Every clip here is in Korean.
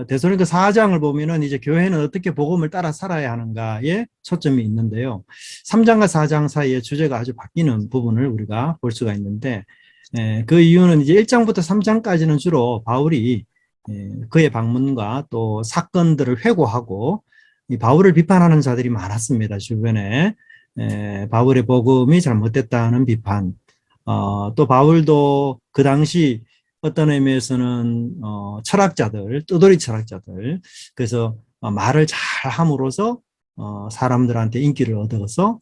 데살로니가 4장을 보면은 이제 교회는 어떻게 복음을 따라 살아야 하는가에 초점이 있는데요. 3장과 4장 사이에 주제가 아주 바뀌는 부분을 우리가 볼 수가 있는데, 그 이유는 이제 1장부터 3장까지는 주로 바울이 그의 방문과 또 사건들을 회고하고 이 바울을 비판하는 자들이 많았습니다. 주변에 바울의 복음이 잘못됐다는 비판, 또 바울도 그 당시 어떤 의미에서는 철학자들, 뜨돌이 철학자들, 그래서 말을 잘 함으로써 사람들한테 인기를 얻어서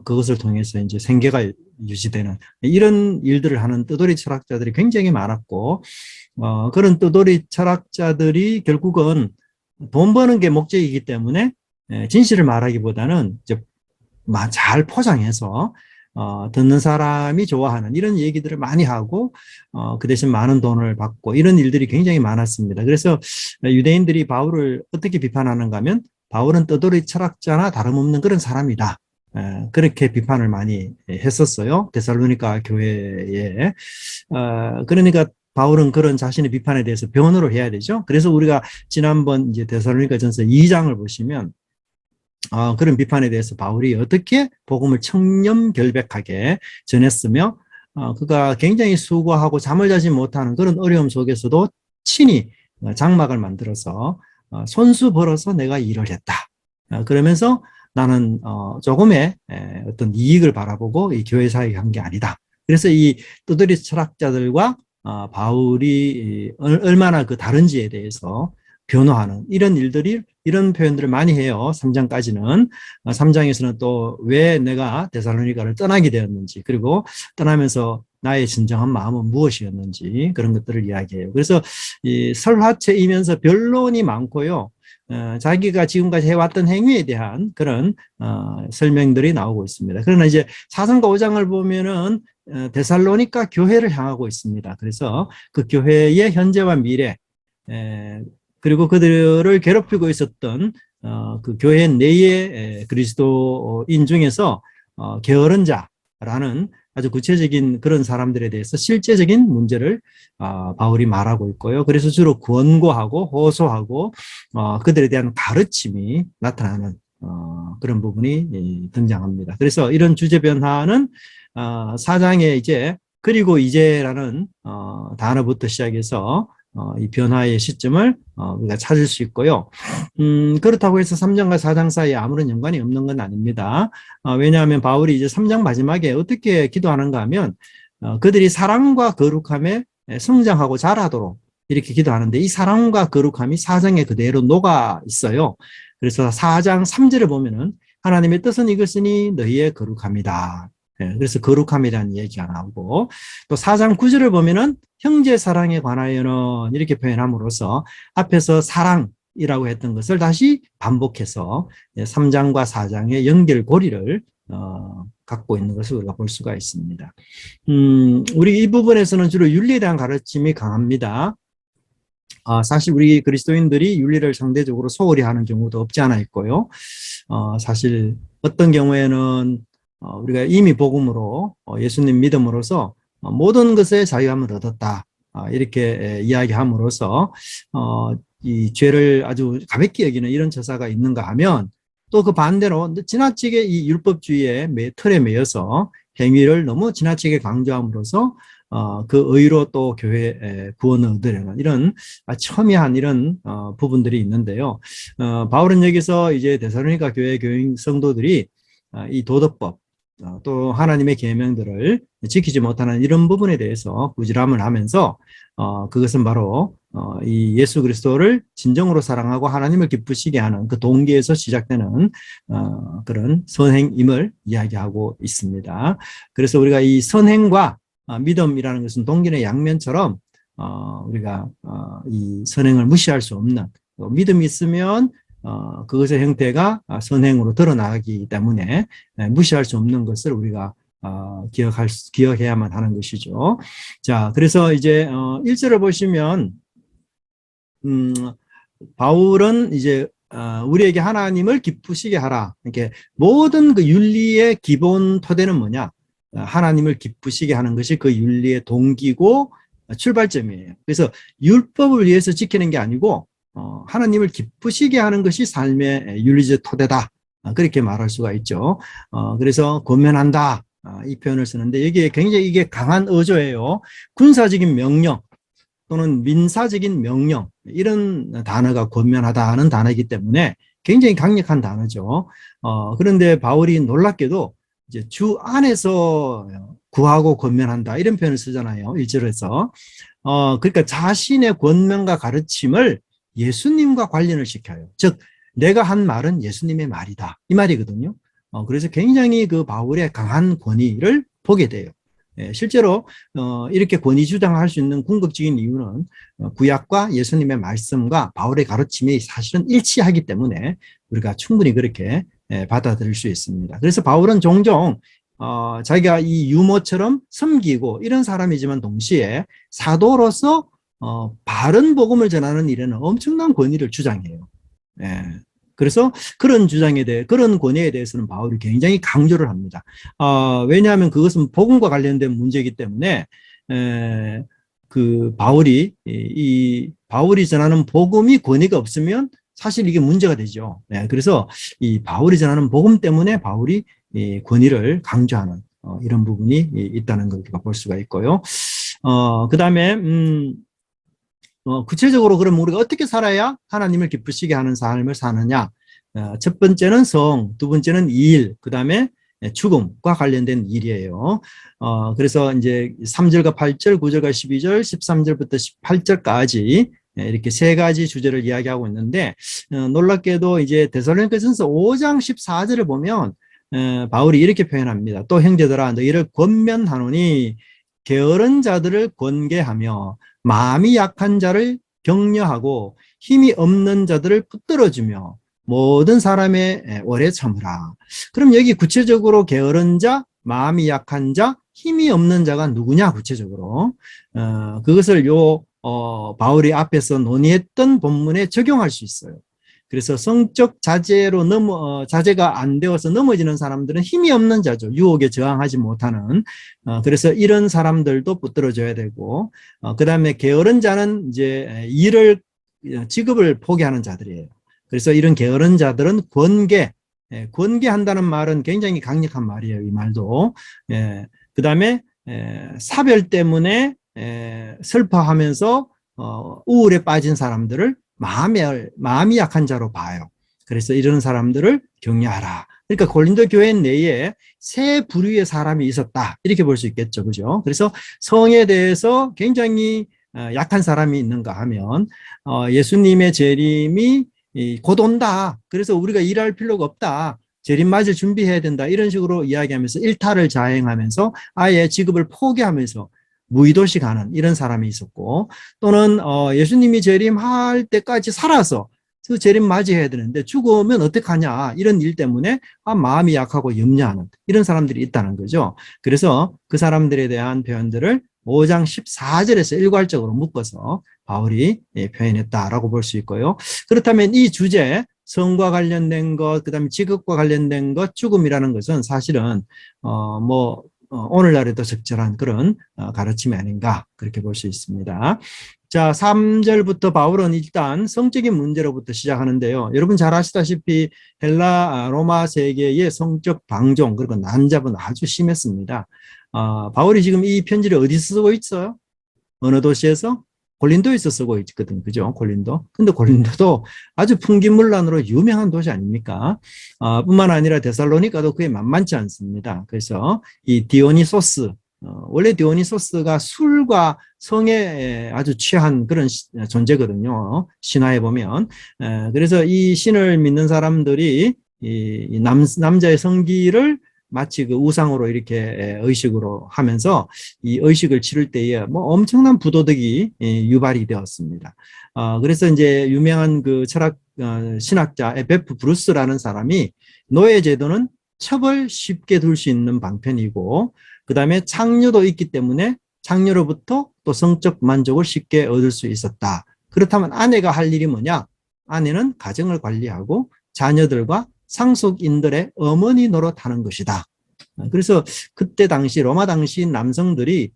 그것을 통해서 이제 생계가 유지되는 이런 일들을 하는 뜨돌이 철학자들이 굉장히 많았고, 그런 뜨돌이 철학자들이 결국은 돈 버는 게 목적이기 때문에 진실을 말하기보다는 이제 잘 포장해서 듣는 사람이 좋아하는 이런 얘기들을 많이 하고 그 대신 많은 돈을 받고 이런 일들이 굉장히 많았습니다. 그래서 유대인들이 바울을 어떻게 비판하는가 하면 바울은 떠돌이 철학자나 다름없는 그런 사람이다. 그렇게 비판을 많이 했었어요. 데살로니가 교회에. 그러니까 바울은 그런 자신의 비판에 대해서 변호를 해야 되죠. 그래서 우리가 지난번 이제 데살로니가 전서 2장을 보시면 그런 비판에 대해서 바울이 어떻게 복음을 청렴결백하게 전했으며 그가 굉장히 수고하고 잠을 자지 못하는 그런 어려움 속에서도 친히 장막을 만들어서 손수 벌어서 내가 일을 했다. 그러면서 나는 조금의 어떤 이익을 바라보고 이 교회 사역에 한 게 아니다. 그래서 이 뜨드리 철학자들과 바울이 얼마나 그 다른지에 대해서 변호하는 이런 일들이 이런 표현들을 많이 해요. 3장까지는. 3장에서는 또 왜 내가 데살로니가를 떠나게 되었는지, 그리고 떠나면서 나의 진정한 마음은 무엇이었는지 그런 것들을 이야기해요. 그래서 이 설화체이면서 변론이 많고요. 자기가 지금까지 해왔던 행위에 대한 그런 설명들이 나오고 있습니다. 그러나 이제 4장과 5장을 보면은 데살로니가 교회를 향하고 있습니다. 그래서 그 교회의 현재와 미래, 그리고 그들을 괴롭히고 있었던 그 교회 내의 그리스도인 중에서 게으른 자라는 아주 구체적인 그런 사람들에 대해서 실제적인 문제를 바울이 말하고 있고요. 그래서 주로 권고하고 호소하고 그들에 대한 가르침이 나타나는 그런 부분이 등장합니다. 그래서 이런 주제 변화는 4장에 이제 그리고 이제라는 단어부터 시작해서 이 변화의 시점을 우리가 찾을 수 있고요. 그렇다고 해서 3장과 4장 사이에 아무런 연관이 없는 건 아닙니다. 왜냐하면 바울이 이제 3장 마지막에 어떻게 기도하는가 하면 그들이 사랑과 거룩함에 성장하고 자라도록 이렇게 기도하는데 이 사랑과 거룩함이 4장에 그대로 녹아 있어요. 그래서 4장 3절에 보면은 하나님의 뜻은 이것이니 너희의 거룩함이다. 그래서 거룩함이라는 얘기가 나오고 또 4장 9절을 보면은 형제 사랑에 관하여는 이렇게 표현함으로써 앞에서 사랑이라고 했던 것을 다시 반복해서 3장과 4장의 연결고리를 갖고 있는 것을 우리가 볼 수가 있습니다. 우리 이 부분에서는 주로 윤리에 대한 가르침이 강합니다. 사실 우리 그리스도인들이 윤리를 상대적으로 소홀히 하는 경우도 없지 않아 있고요. 사실 어떤 경우에는 우리가 이미 복음으로 예수님 믿음으로써 모든 것에 자유함을 얻었다. 이렇게 이야기함으로써 이 죄를 아주 가볍게 여기는 이런 처사가 있는가 하면 또 그 반대로 지나치게 이 율법주의의 틀에 매여서 행위를 너무 지나치게 강조함으로써 그 의로 또 교회 구원을 얻으려는 이런 첨예한 이런 부분들이 있는데요. 바울은 여기서 이제 데살로니가 교회 교인 성도들이 이 도덕법 또 하나님의 계명들을 지키지 못하는 이런 부분에 대해서 부질함을 하면서 그것은 바로 이 예수 그리스도를 진정으로 사랑하고 하나님을 기쁘시게 하는 그 동기에서 시작되는 그런 선행임을 이야기하고 있습니다. 그래서 우리가 이 선행과 믿음이라는 것은 동기의 양면처럼 우리가 이 선행을 무시할 수 없는 믿음이 있으면 그것의 형태가 선행으로 드러나기 때문에 무시할 수 없는 것을 우리가 기억해야만 하는 것이죠. 자, 그래서 이제 1절을 보시면 바울은 이제 우리에게 하나님을 기쁘시게 하라. 이렇게 모든 그 윤리의 기본 토대는 뭐냐? 하나님을 기쁘시게 하는 것이 그 윤리의 동기고 출발점이에요. 그래서 율법을 위해서 지키는 게 아니고 하나님을 기쁘시게 하는 것이 삶의 윤리적 토대다. 그렇게 말할 수가 있죠. 그래서 권면한다. 이 표현을 쓰는데 여기에 굉장히 이게 강한 어조예요. 군사적인 명령 또는 민사적인 명령 이런 단어가 권면하다 하는 단어이기 때문에 굉장히 강력한 단어죠. 그런데 바울이 놀랍게도 이제 주 안에서 구하고 권면한다 이런 표현을 쓰잖아요. 1절에서. 그러니까 자신의 권면과 가르침을 예수님과 관련을 시켜요. 즉 내가 한 말은 예수님의 말이다. 이 말이거든요. 그래서 굉장히 그 바울의 강한 권위를 보게 돼요. 실제로 이렇게 권위 주장할 수 있는 궁극적인 이유는 구약과 예수님의 말씀과 바울의 가르침이 사실은 일치하기 때문에 우리가 충분히 그렇게 받아들일 수 있습니다. 그래서 바울은 종종 자기가 이 유모처럼 섬기고 이런 사람이지만 동시에 사도로서 바른 복음을 전하는 일에는 엄청난 권위를 주장해요. 그래서 그런 주장에 대해, 그런 권위에 대해서는 바울이 굉장히 강조를 합니다. 왜냐하면 그것은 복음과 관련된 문제이기 때문에, 그 바울이 전하는 복음이 권위가 없으면 사실 이게 문제가 되죠. 그래서 이 바울이 전하는 복음 때문에 바울이 이 권위를 강조하는 이런 부분이 있다는 걸 우리가 볼 수가 있고요. 그 다음에, 구체적으로 그럼 우리가 어떻게 살아야 하나님을 기쁘시게 하는 삶을 사느냐? 첫 번째는 성, 두 번째는 일, 그 다음에 죽음과 관련된 일이에요. 그래서 이제 3절과 8절, 9절과 12절, 13절부터 18절까지 이렇게 세 가지 주제를 이야기하고 있는데, 놀랍게도 이제 데살로니가전서 5장 14절을 보면 바울이 이렇게 표현합니다. 또 형제들아 너희를 권면하노니 게으른 자들을 권계하며 마음이 약한 자를 격려하고 힘이 없는 자들을 붙들어주며 모든 사람의 오래 참으라. 그럼 여기 구체적으로 게으른 자, 마음이 약한 자, 힘이 없는 자가 누구냐 구체적으로 그것을 바울이 앞에서 논의했던 본문에 적용할 수 있어요. 그래서 성적 자제로 자제가 안 되어서 넘어지는 사람들은 힘이 없는 자죠. 유혹에 저항하지 못하는. 그래서 이런 사람들도 붙들어줘야 되고, 그 다음에 게으른 자는 이제 직업을 포기하는 자들이에요. 그래서 이런 게으른 자들은 권계한다는 말은 굉장히 강력한 말이에요. 이 말도. 그 다음에 사별 때문에 슬퍼하면서 우울에 빠진 사람들을 마음이 약한 자로 봐요. 그래서 이런 사람들을 격려하라. 그러니까 고린도 교회 내에 세 부류의 사람이 있었다. 이렇게 볼 수 있겠죠. 그죠? 그래서 성에 대해서 굉장히 약한 사람이 있는가 하면 예수님의 재림이 곧 온다. 그래서 우리가 일할 필요가 없다. 재림 맞을 준비해야 된다. 이런 식으로 이야기하면서 일탈을 자행하면서 아예 직업을 포기하면서 무의도시 가는 이런 사람이 있었고, 또는 예수님이 재림할 때까지 살아서 그 재림 맞이해야 되는데 죽으면 어떡하냐 이런 일 때문에 마음이 약하고 염려하는 이런 사람들이 있다는 거죠. 그래서 그 사람들에 대한 표현들을 5장 14절에서 일괄적으로 묶어서 바울이 표현했다라고 볼 수 있고요. 그렇다면 이 주제 성과 관련된 것, 그다음에 직업과 관련된 것, 죽음이라는 것은 사실은 오늘날에도 적절한 그런 가르침이 아닌가 그렇게 볼 수 있습니다. 자, 3절부터 바울은 일단 성적인 문제로부터 시작하는데요. 여러분 잘 아시다시피 헬라 로마 세계의 성적 방종 그리고 난잡은 아주 심했습니다. 바울이 지금 이 편지를 어디서 쓰고 있어요? 어느 도시에서? 고린도에서 쓰고 있거든요. 그죠? 고린도. 근데 고린도도 아주 풍기문란으로 유명한 도시 아닙니까? 뿐만 아니라 데살로니가도 그게 만만치 않습니다. 그래서 이 디오니소스, 원래 디오니소스가 술과 성에 아주 취한 그런 존재거든요. 신화에 보면. 그래서 이 신을 믿는 사람들이 이 남자의 성기를 마치 그 우상으로 이렇게 의식으로 하면서 이 의식을 치를 때에 엄청난 부도덕이 유발이 되었습니다. 그래서 이제 유명한 그 신학자 에베프 브루스라는 사람이 노예 제도는 첩을 쉽게 둘 수 있는 방편이고, 그 다음에 창녀도 있기 때문에 창녀로부터 또 성적 만족을 쉽게 얻을 수 있었다. 그렇다면 아내가 할 일이 뭐냐? 아내는 가정을 관리하고 자녀들과 상속인들의 어머니 노릇하는 것이다. 그래서 그때 당시 로마 당시 남성들이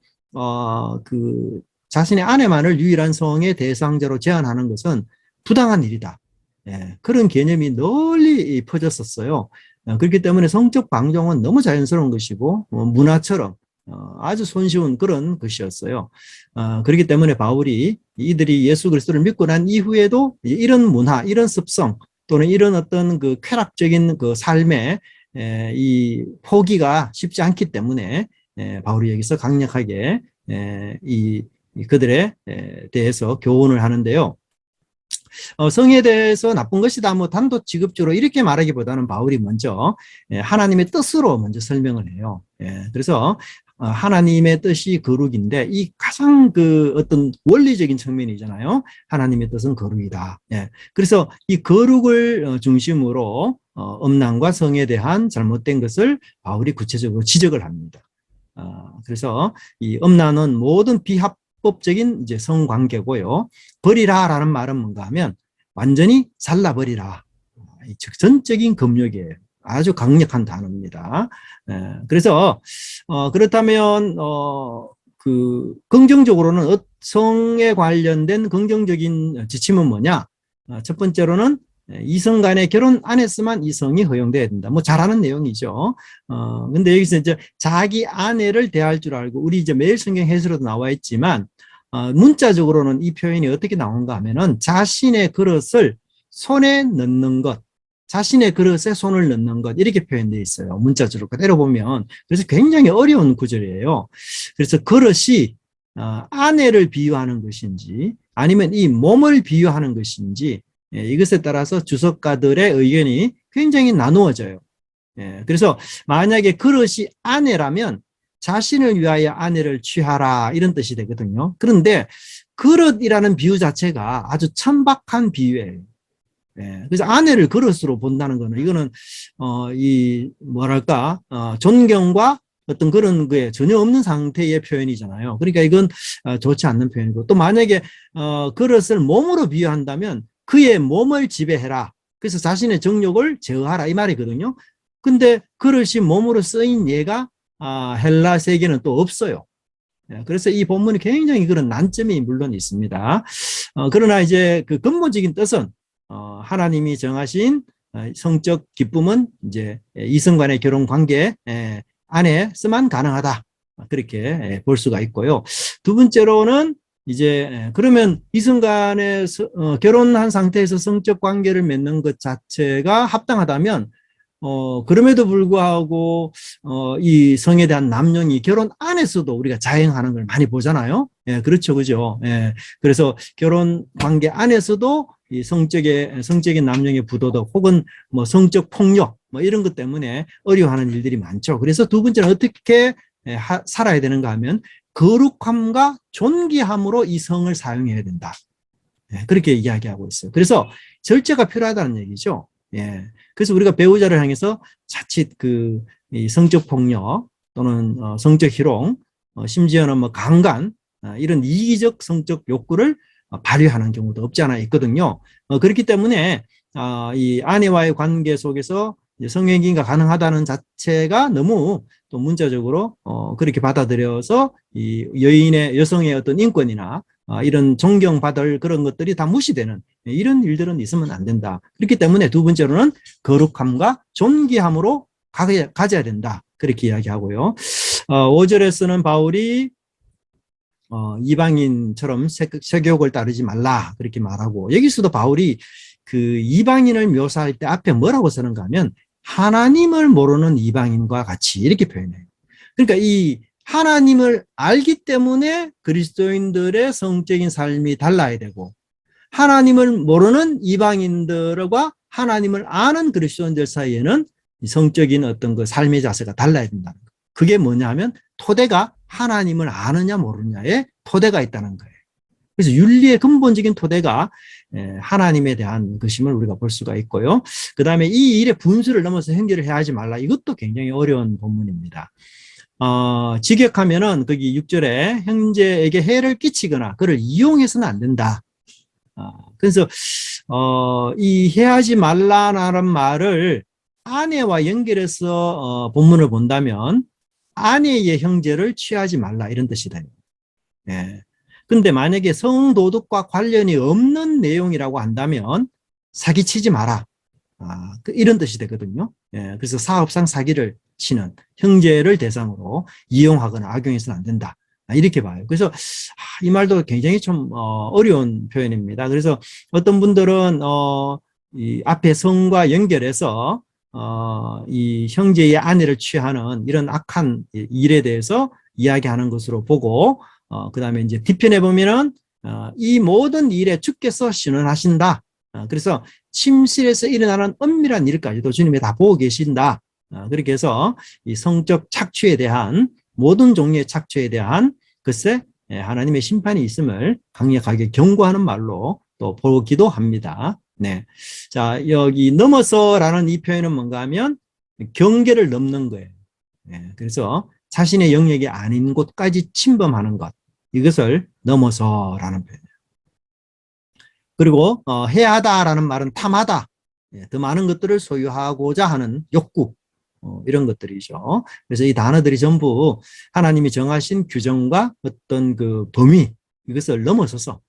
자신의 아내만을 유일한 성의 대상자로 제한하는 것은 부당한 일이다. 예, 그런 개념이 널리 퍼졌었어요. 그렇기 때문에 성적 방종은 너무 자연스러운 것이고 문화처럼 아주 손쉬운 그런 것이었어요. 그렇기 때문에 바울이 이들이 예수 그리스도를 믿고 난 이후에도 이런 문화, 이런 습성 또는 이런 어떤 그 쾌락적인 그 삶의 이 포기가 쉽지 않기 때문에 바울이 여기서 강력하게 이 그들에 대해서 교훈을 하는데요. 성에 대해서 나쁜 것이다 뭐 단도직입적으로 이렇게 말하기보다는 바울이 먼저 하나님의 뜻으로 먼저 설명을 해요. 그래서 하나님의 뜻이 거룩인데 이 가장 그 어떤 원리적인 측면이잖아요. 하나님의 뜻은 거룩이다. 그래서 이 거룩을 중심으로 음란과 성에 대한 잘못된 것을 바울이 구체적으로 지적을 합니다. 그래서 이 음란은 모든 비합법적인 이제 성관계고요. 버리라라는 말은 뭔가 하면 완전히 잘라버리라. 전적인 금욕이에요. 아주 강력한 단어입니다. 그래서 그렇다면 그 긍정적으로는 성에 관련된 긍정적인 지침은 뭐냐? 첫 번째로는 이성 간의 결혼 안에서만 이성이 허용돼야 된다. 뭐 잘하는 내용이죠. 근데 여기서 이제 자기 아내를 대할 줄 알고 우리 이제 매일 성경 해설에도 나와 있지만 문자적으로는 이 표현이 어떻게 나온가 하면은 자신의 그릇을 손에 넣는 것, 자신의 그릇에 손을 넣는 것 이렇게 표현되어 있어요. 문자적으로 그대로 보면. 그래서 굉장히 어려운 구절이에요. 그래서 그릇이 아내를 비유하는 것인지 아니면 이 몸을 비유하는 것인지 이것에 따라서 주석가들의 의견이 굉장히 나누어져요. 그래서 만약에 그릇이 아내라면 자신을 위하여 아내를 취하라 이런 뜻이 되거든요. 그런데 그릇이라는 비유 자체가 아주 천박한 비유예요. 그래서 아내를 그릇으로 본다는 거는 이거는 이 뭐랄까 존경과 어떤 그런 거에 전혀 없는 상태의 표현이잖아요. 그러니까 이건 좋지 않는 표현이고 또 만약에 그릇을 몸으로 비유한다면 그의 몸을 지배해라. 그래서 자신의 정욕을 제어하라 이 말이거든요. 근데 그릇이 몸으로 쓰인 예가 헬라 세계는 또 없어요. 그래서 이 본문이 굉장히 그런 난점이 물론 있습니다. 그러나 이제 그 근본적인 뜻은 하나님이 정하신 성적 기쁨은 이제 이성 간의 결혼 관계 안에서만 가능하다. 그렇게 볼 수가 있고요. 두 번째로는 이제 그러면 이성 간에 결혼한 상태에서 성적 관계를 맺는 것 자체가 합당하다면 그럼에도 불구하고 이 성에 대한 남용이 결혼 안에서도 우리가 자행하는 걸 많이 보잖아요. 그렇죠, 그죠? 그래서 결혼 관계 안에서도 이 성적인 남용의 부도덕 혹은 뭐 성적 폭력 뭐 이런 것 때문에 어려워하는 일들이 많죠. 그래서 두 번째는 어떻게 살아야 되는가 하면 거룩함과 존귀함으로 이 성을 사용해야 된다. 그렇게 이야기하고 있어요. 그래서 절제가 필요하다는 얘기죠. 그래서 우리가 배우자를 향해서 자칫 이 성적 폭력 또는 성적 희롱, 심지어는 뭐 강간 이런 이기적 성적 욕구를 발휘하는 경우도 없지 않아 있거든요. 그렇기 때문에 이 아내와의 관계 속에서 성행위가 가능하다는 자체가 너무 또 문자적으로 그렇게 받아들여서 이 여성의 어떤 인권이나 이런 존경받을 그런 것들이 다 무시되는 이런 일들은 있으면 안 된다. 그렇기 때문에 두 번째로는 거룩함과 존귀함으로 가져야 된다. 그렇게 이야기하고요. 5절에서는 바울이 이방인처럼 세교육을 따르지 말라 그렇게 말하고 여기서도 바울이 그 이방인을 묘사할 때 앞에 뭐라고 쓰는가 하면 하나님을 모르는 이방인과 같이 이렇게 표현해요. 그러니까 이 하나님을 알기 때문에 그리스도인들의 성적인 삶이 달라야 되고 하나님을 모르는 이방인들과 하나님을 아는 그리스도인들 사이에는 성적인 어떤 그 삶의 자세가 달라야 된다는 거예요. 그게 뭐냐면 토대가 하나님을 아느냐 모르느냐에 토대가 있다는 거예요. 그래서 윤리의 근본적인 토대가 하나님에 대한 것임을 우리가 볼 수가 있고요. 그 다음에 이 일의 분수를 넘어서 행위를 해야 하지 말라. 이것도 굉장히 어려운 본문입니다. 직역하면은 거기 6절에 형제에게 해를 끼치거나 그를 이용해서는 안 된다. 그래서 이 해하지 말라라는 말을 아내와 연결해서 본문을 본다면 아내의 형제를 취하지 말라 이런 뜻이다. 근데 만약에 성도덕과 관련이 없는 내용이라고 한다면 사기치지 마라. 이런 뜻이 되거든요. 예, 그래서 사업상 사기를 치는 형제를 대상으로 이용하거나 악용해서는 안 된다. 이렇게 봐요. 그래서 이 말도 굉장히 좀 어려운 표현입니다. 그래서 어떤 분들은 이 앞에 성과 연결해서 이 형제의 아내를 취하는 이런 악한 일에 대해서 이야기하는 것으로 보고 그다음에 이제 뒤편에 보면은 이 모든 일에 주께서 신원하신다. 그래서 침실에서 일어나는 엄밀한 일까지도 주님이 다 보고 계신다. 그렇게 해서 이 성적 착취에 대한 모든 종류의 착취에 대한 글쎄 하나님의 심판이 있음을 강력하게 경고하는 말로 또 보기도 합니다. 네. 자, 여기 넘어서라는 이 표현은 뭔가 하면 경계를 넘는 거예요. 네. 그래서 자신의 영역이 아닌 곳까지 침범하는 것. 이것을 넘어서라는 표현이에요. 그리고 해하다라는 말은 탐하다. 더 많은 것들을 소유하고자 하는 욕구. 이런 것들이죠. 그래서 이 단어들이 전부 하나님이 정하신 규정과 어떤 그 범위 이것을 넘어서서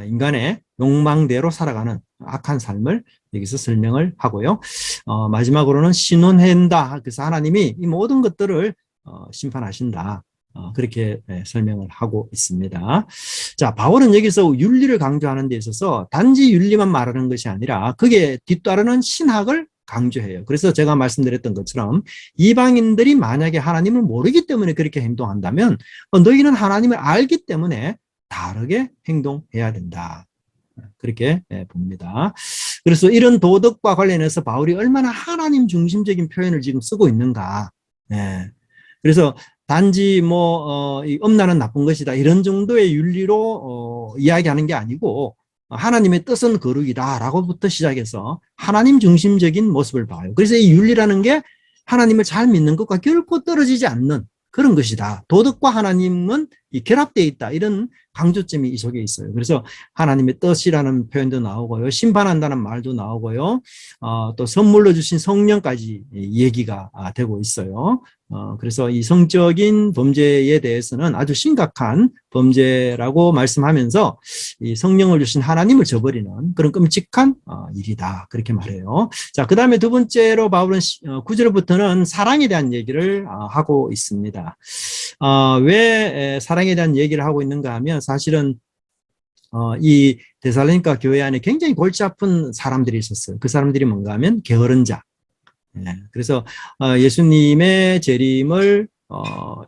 인간의 욕망대로 살아가는 악한 삶을 여기서 설명을 하고요. 마지막으로는 신원한다. 그래서 하나님이 이 모든 것들을 심판하신다. 그렇게 설명을 하고 있습니다. 자, 바울은 여기서 윤리를 강조하는 데 있어서 단지 윤리만 말하는 것이 아니라 그게 뒤따르는 신학을 강조해요. 그래서 제가 말씀드렸던 것처럼 이방인들이 만약에 하나님을 모르기 때문에 그렇게 행동한다면 너희는 하나님을 알기 때문에 다르게 행동해야 된다. 그렇게 봅니다. 그래서 이런 도덕과 관련해서 바울이 얼마나 하나님 중심적인 표현을 지금 쓰고 있는가. 그래서 단지 엄나는 나쁜 것이다 이런 정도의 윤리로 이야기하는 게 아니고 하나님의 뜻은 거룩이다라고부터 시작해서 하나님 중심적인 모습을 봐요. 그래서 이 윤리라는 게 하나님을 잘 믿는 것과 결코 떨어지지 않는 그런 것이다. 도덕과 하나님은 결합되어 있다. 이런 강조점이 이 속에 있어요. 그래서 하나님의 뜻이라는 표현도 나오고요. 심판한다는 말도 나오고요. 또 선물로 주신 성령까지 얘기가 되고 있어요. 그래서 이 성적인 범죄에 대해서는 아주 심각한 범죄라고 말씀하면서 이 성령을 주신 하나님을 저버리는 그런 끔찍한 일이다. 그렇게 말해요. 자, 그 다음에 두 번째로 바울은 9절부터는 사랑에 대한 얘기를 하고 있습니다. 왜 사랑에 대한 얘기를 하고 있는가 하면 사실은 이 데살로니가 교회 안에 굉장히 골치 아픈 사람들이 있었어요. 그 사람들이 뭔가 하면 게으른 자. 그래서 예수님의 재림을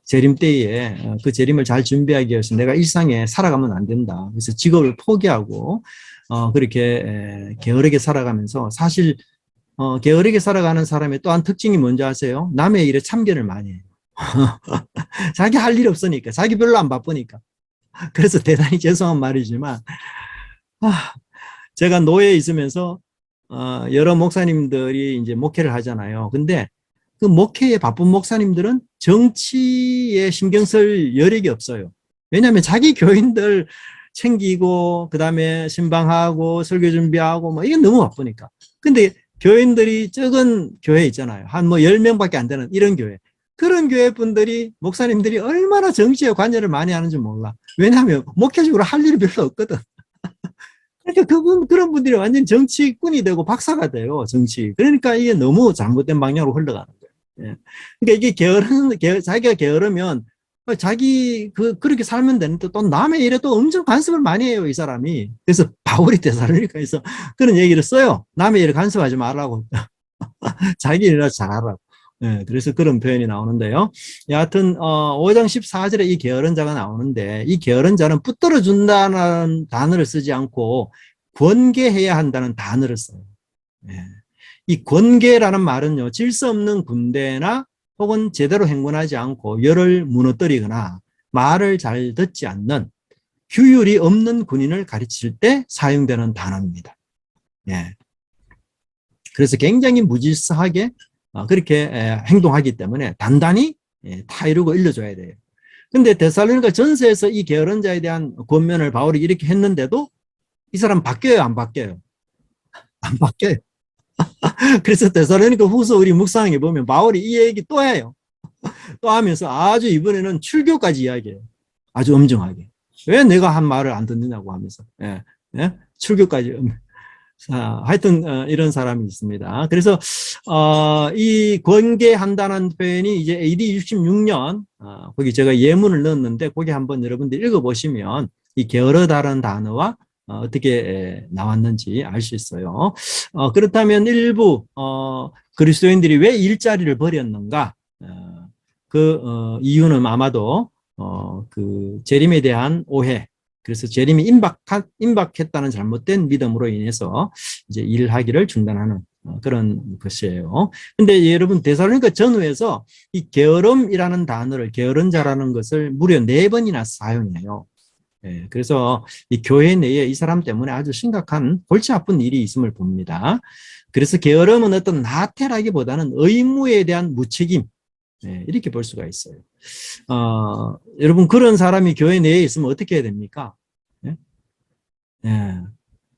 재림 때에 그 재림을 잘 준비하기 위해서 내가 일상에 살아가면 안 된다. 그래서 직업을 포기하고 그렇게 게으르게 살아가면서 사실 게으르게 살아가는 사람의 또 한 특징이 뭔지 아세요? 남의 일에 참견을 많이 해요. 자기 할 일 없으니까, 자기 별로 안 바쁘니까. 그래서 대단히 죄송한 말이지만 제가 노예에 있으면서 여러 목사님들이 이제 목회를 하잖아요. 근데 그 목회에 바쁜 목사님들은 정치에 신경 쓸 여력이 없어요. 왜냐하면 자기 교인들 챙기고 그다음에 신방하고 설교 준비하고 뭐 이게 너무 바쁘니까. 근데 교인들이 적은 교회 있잖아요. 한 10명밖에 안 되는 이런 교회. 그런 교회 분들이 목사님들이 얼마나 정치에 관여를 많이 하는지 몰라. 왜냐하면 목회적으로 할 일이 별로 없거든. 그러니까 그런 분들이 완전 정치꾼이 되고 박사가 돼요, 정치. 그러니까 이게 너무 잘못된 방향으로 흘러가는 거예요. 그러니까 이게 자기가 게으르면 그렇게 살면 되는데 또 남의 일에 또 엄청 간섭을 많이 해요, 이 사람이. 그래서 바울이 데살로니가에서 그런 얘기를 써요. 남의 일에 간섭하지 말라고. 자기 일이나 잘하라고. 그래서 그런 표현이 나오는데요. 여하튼 5장 14절에 이 게으른 자가 나오는데 이 게으른 자는 붙들어 준다는 단어를 쓰지 않고 권계해야 한다는 단어를 써요. 이 권계라는 말은요, 질서 없는 군대나 혹은 제대로 행군하지 않고 열을 무너뜨리거나 말을 잘 듣지 않는 규율이 없는 군인을 가르칠 때 사용되는 단어입니다. 그래서 굉장히 무질서하게 그렇게 행동하기 때문에 단단히 다 이루고 일러줘야 돼요. 근데 데살로니가 전서에서 이 게으른 자에 대한 권면을 바울이 이렇게 했는데도 이 사람 바뀌어요, 안 바뀌어요? 안 바뀌어요. 그래서 데살로니가 후서 우리 묵상해 보면 바울이 이 얘기 또 해요. 또 하면서 아주 이번에는 출교까지 이야기해요. 아주 엄정하게. 왜 내가 한 말을 안 듣느냐고 하면서. 예, 예? 출교까지. 하여튼 이런 사람이 있습니다. 그래서 이 권계한다는 표현이 이제 AD 66년 거기 제가 예문을 넣었는데 거기 한번 여러분들 읽어보시면 이 게으르다는 단어와 어떻게 나왔는지 알 수 있어요. 그렇다면 일부 그리스도인들이 왜 일자리를 버렸는가? 이유는 아마도 그 재림에 대한 오해, 그래서 재림이 임박했다는 잘못된 믿음으로 인해서 이제 일하기를 중단하는 그런 것이에요. 근데 여러분 데살로니가 전후에서 이 게으름이라는 단어를, 게으른 자라는 것을 무려 4번이나 사용해요. 예, 그래서 이 교회 내에 이 사람 때문에 아주 심각한 골치 아픈 일이 있음을 봅니다. 그래서 게으름은 어떤 나태라기보다는 의무에 대한 무책임, 예, 이렇게 볼 수가 있어요. 여러분 그런 사람이 교회 내에 있으면 어떻게 해야 됩니까? 예? 예.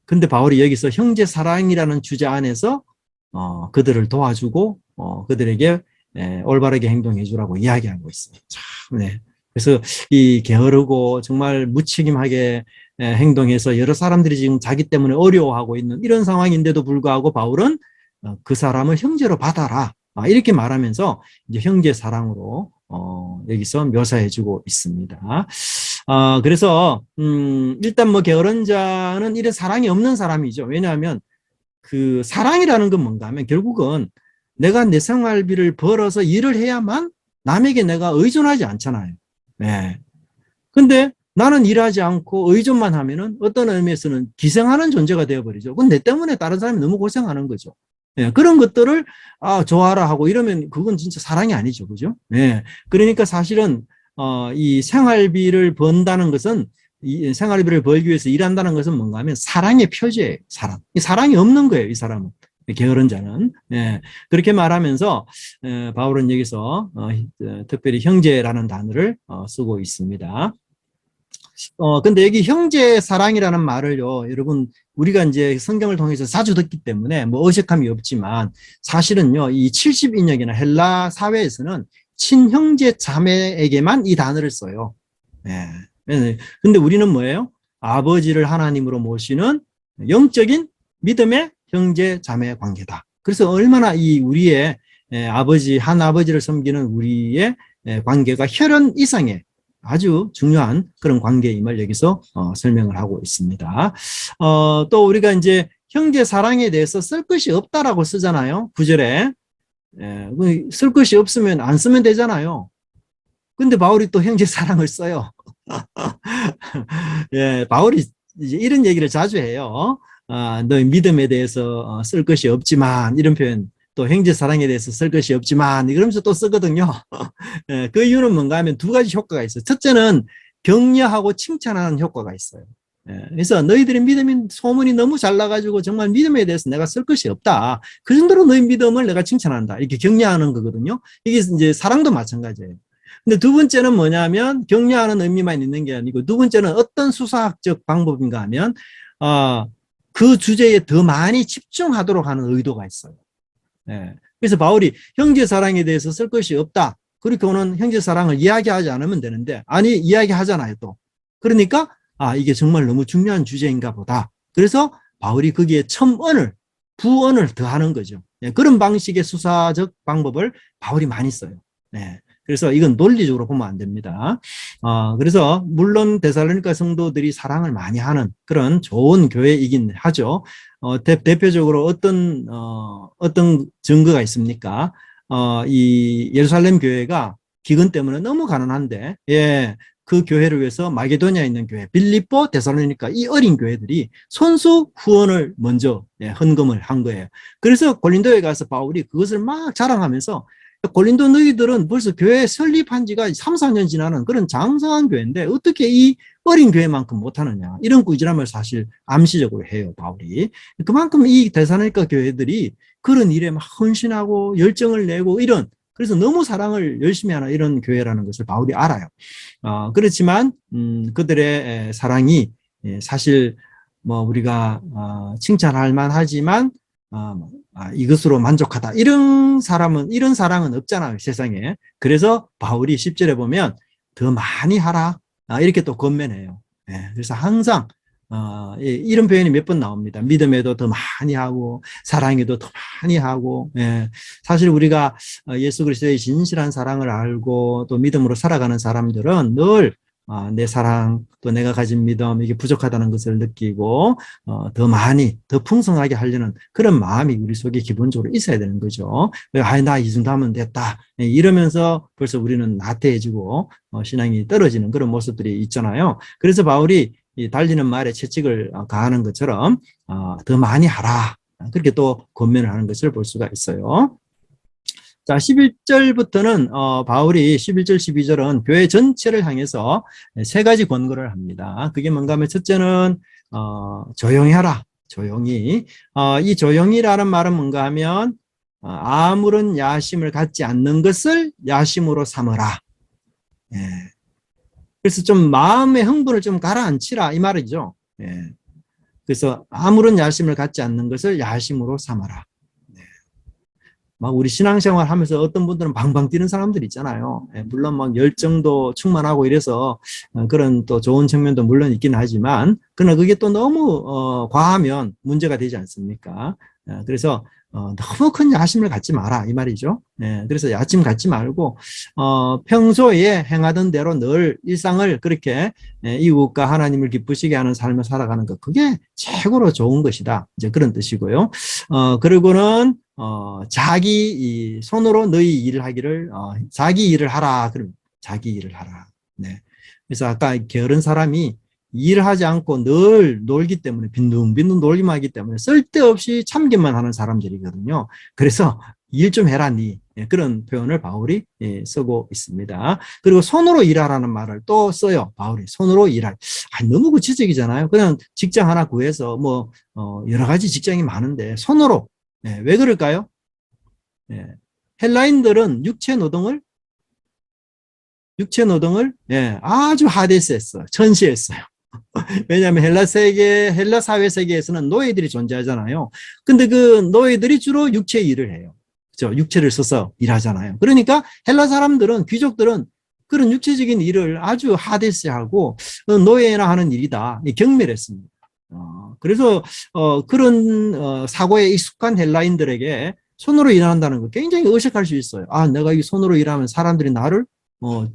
근데 바울이 여기서 형제 사랑이라는 주제 안에서 그들을 도와주고 그들에게 올바르게 행동해 주라고 이야기하고 있어요. 참, 네. 그래서 이 게으르고 정말 무책임하게 행동해서 여러 사람들이 지금 자기 때문에 어려워하고 있는 이런 상황인데도 불구하고 바울은 그 사람을 형제로 받아라. 이렇게 말하면서 이제 형제 사랑으로 여기서 묘사해주고 있습니다. 그래서 일단 뭐 게으른 자는 이런 사랑이 없는 사람이죠. 왜냐하면 그 사랑이라는 건 뭔가 하면 결국은 내가 내 생활비를 벌어서 일을 해야만 남에게 내가 의존하지 않잖아요. 네. 근데 나는 일하지 않고 의존만 하면은 어떤 의미에서는 기생하는 존재가 되어버리죠. 그건 내 때문에 다른 사람이 너무 고생하는 거죠. 예, 그런 것들을 좋아라 하고 이러면 그건 진짜 사랑이 아니죠. 그죠? 예. 그러니까 사실은 이 생활비를 번다는 것은 이 생활비를 벌기 위해서 일한다는 것은 뭔가 하면 사랑의 표제예요. 사랑. 이 사랑이 없는 거예요. 이 사람은. 게으른 자는. 예. 그렇게 말하면서 바울은 여기서 특별히 형제라는 단어를 쓰고 있습니다. 근데 여기 형제 사랑이라는 말을요, 여러분, 우리가 이제 성경을 통해서 자주 듣기 때문에 뭐 어색함이 없지만 사실은요, 이 70인역이나 헬라 사회에서는 친형제 자매에게만 이 단어를 써요. 예. 근데 우리는 뭐예요? 아버지를 하나님으로 모시는 영적인 믿음의 형제 자매 관계다. 그래서 얼마나 이 우리의 아버지, 한 아버지를 섬기는 우리의 관계가 혈연 이상의 아주 중요한 그런 관계임을 여기서 설명을 하고 있습니다. 또 우리가 이제 형제 사랑에 대해서 쓸 것이 없다라고 쓰잖아요. 9절에. 쓸 것이 없으면 안 쓰면 되잖아요. 근데 바울이 또 형제 사랑을 써요. 예, 바울이 이제 이런 얘기를 자주 해요. 너 믿음에 대해서 쓸 것이 없지만, 이런 표현, 또 형제 사랑에 대해서 쓸 것이 없지만, 이러면서 또 쓰거든요. 예, 그 이유는 뭔가 하면 두 가지 효과가 있어요. 첫째는 격려하고 칭찬하는 효과가 있어요. 예, 그래서 너희들의 믿음이 소문이 너무 잘 나가지고 정말 믿음에 대해서 내가 쓸 것이 없다. 그 정도로 너희 믿음을 내가 칭찬한다. 이렇게 격려하는 거거든요. 이게 이제 사랑도 마찬가지예요. 근데 두 번째는 뭐냐면 격려하는 의미만 있는 게 아니고 두 번째는 어떤 수사학적 방법인가 하면 그 주제에 더 많이 집중하도록 하는 의도가 있어요. 예. 그래서 바울이 형제 사랑에 대해서 쓸 것이 없다. 그렇게는 형제 사랑을 이야기하지 않으면 되는데 아니 이야기하잖아요 또. 그러니까 이게 정말 너무 중요한 주제인가 보다. 그래서 바울이 거기에 첨언을 부언을 더하는 거죠. 예. 그런 방식의 수사적 방법을 바울이 많이 써요. 예. 그래서 이건 논리적으로 보면 안 됩니다. 그래서 물론 데살로니가 성도들이 사랑을 많이 하는 그런 좋은 교회이긴 하죠. 대표적으로 어떤 증거가 있습니까? 이 예루살렘 교회가 기근 때문에 너무 가난한데, 예, 그 교회를 위해서 마게도니아에 있는 교회, 빌립보, 데살로니가 이 어린 교회들이 손수 후원을 먼저 헌금을 한 거예요. 그래서 고린도에 가서 바울이 그것을 막 자랑하면서 고린도 너희들은 벌써 교회 설립한 지가 3, 4년 지나는 그런 장성한 교회인데 어떻게 이 어린 교회만큼 못하느냐 이런 꾸지람을 사실 암시적으로 해요 바울이. 그만큼 이 데살로니가 교회들이 그런 일에 막 헌신하고 열정을 내고 이런, 그래서 너무 사랑을 열심히 하는 이런 교회라는 것을 바울이 알아요. 그렇지만 그들의 사랑이 사실 뭐 우리가 칭찬할 만하지만 이것으로 만족하다. 이런 사랑은 없잖아요, 세상에. 그래서 바울이 10절에 보면 더 많이 하라. 이렇게 또 권면해요. 그래서 항상 이런 표현이 몇 번 나옵니다. 믿음에도 더 많이 하고 사랑에도 더 많이 하고. 사실 우리가 예수 그리스도의 진실한 사랑을 알고 또 믿음으로 살아가는 사람들은 늘 내 사랑 또 내가 가진 믿음 이게 부족하다는 것을 느끼고 더 많이 더 풍성하게 하려는 그런 마음이 우리 속에 기본적으로 있어야 되는 거죠. 나 이 정도 하면 됐다 이러면서 벌써 우리는 나태해지고 신앙이 떨어지는 그런 모습들이 있잖아요. 그래서 바울이 이 달리는 말에 채찍을 가하는 것처럼 더 많이 하라 그렇게 또 권면을 하는 것을 볼 수가 있어요. 자, 11절부터는 바울이 11절, 12절은 교회 전체를 향해서 세 가지 권고를 합니다. 그게 뭔가 하면 첫째는 조용히 하라. 조용히. 이 조용히라는 말은 뭔가 하면 아무런 야심을 갖지 않는 것을 야심으로 삼으라. 예. 그래서 좀 마음의 흥분을 좀 가라앉히라 이 말이죠. 예. 그래서 아무런 야심을 갖지 않는 것을 야심으로 삼아라. 막 우리 신앙생활 하면서 어떤 분들은 방방 뛰는 사람들 있잖아요. 물론 막 열정도 충만하고 이래서 그런 또 좋은 측면도 물론 있긴 하지만 그러나 그게 또 너무 과하면 문제가 되지 않습니까? 그래서 너무 큰 야심을 갖지 마라 이 말이죠. 그래서 야심 갖지 말고 평소에 행하던 대로 늘 일상을 그렇게 이웃과 하나님을 기쁘시게 하는 삶을 살아가는 것 그게 최고로 좋은 것이다. 이제 그런 뜻이고요. 그리고는 자기 손으로 너희 일을 하기를 자기 일을 하라. 그럼 자기 일을 하라. 네. 그래서 아까 게으른 사람이 일을 하지 않고 늘 놀기 때문에 빈둥빈둥 놀기만 하기 때문에 쓸데없이 참기만 하는 사람들이거든요. 그래서 일 좀 해라 니 그런 표현을 바울이 쓰고 있습니다. 그리고 손으로 일하라는 말을 또 써요. 바울이 손으로 일할. 너무 구체적이잖아요. 그냥 직장 하나 구해서 뭐 여러 가지 직장이 많은데 손으로 왜 그럴까요? 헬라인들은 육체 노동을 아주 하대했어요. 전시했어요. 왜냐하면 헬라 사회 세계에서는 노예들이 존재하잖아요. 근데 그 노예들이 주로 육체 일을 해요. 그렇죠? 육체를 써서 일하잖아요. 그러니까 헬라 사람들은 귀족들은 그런 육체적인 일을 아주 하대시하고 노예나 하는 일이다. 경멸했습니다. 그래서 그런 사고에 익숙한 헬라인들에게 손으로 일한다는 거 굉장히 어색할 수 있어요. 내가 이 손으로 일하면 사람들이 나를 뭐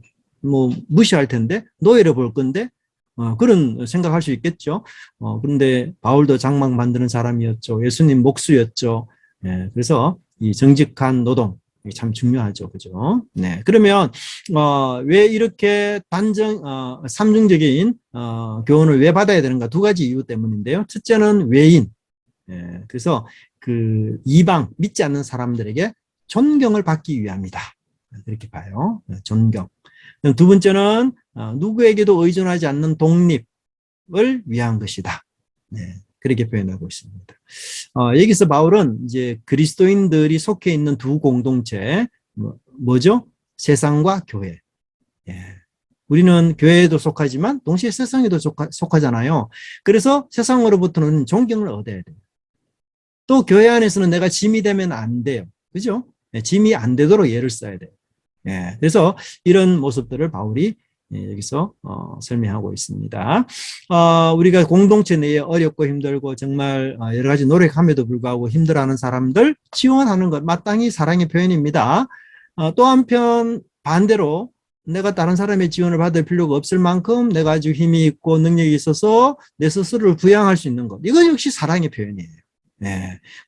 무시할 텐데 노예를 볼 건데 그런 생각할 수 있겠죠. 그런데 바울도 장막 만드는 사람이었죠. 예수님 목수였죠. 그래서 이 정직한 노동 참 중요하죠. 그죠? 네. 그러면 왜 이렇게 삼중적인 교훈을 왜 받아야 되는가? 두 가지 이유 때문인데요. 첫째는 외인. 그래서 그 이방 믿지 않는 사람들에게 존경을 받기 위함이다. 그렇게 봐요. 존경. 두 번째는 누구에게도 의존하지 않는 독립을 위한 것이다. 그렇게 표현하고 있습니다. 여기서 바울은 이제 그리스도인들이 속해 있는 두 공동체, 뭐죠? 세상과 교회. 우리는 교회에도 속하지만 동시에 세상에도 속하잖아요. 그래서 세상으로부터는 존경을 얻어야 돼요. 또 교회 안에서는 내가 짐이 되면 안 돼요. 그죠? 짐이 안 되도록 예를 써야 돼요. 그래서 이런 모습들을 바울이 여기서 설명하고 있습니다. 우리가 공동체 내에 어렵고 힘들고 정말 여러 가지 노력함에도 불구하고 힘들어하는 사람들 지원하는 것 마땅히 사랑의 표현입니다. 또 한편 반대로 내가 다른 사람의 지원을 받을 필요가 없을 만큼 내가 아주 힘이 있고 능력이 있어서 내 스스로를 부양할 수 있는 것 이거 역시 사랑의 표현이에요.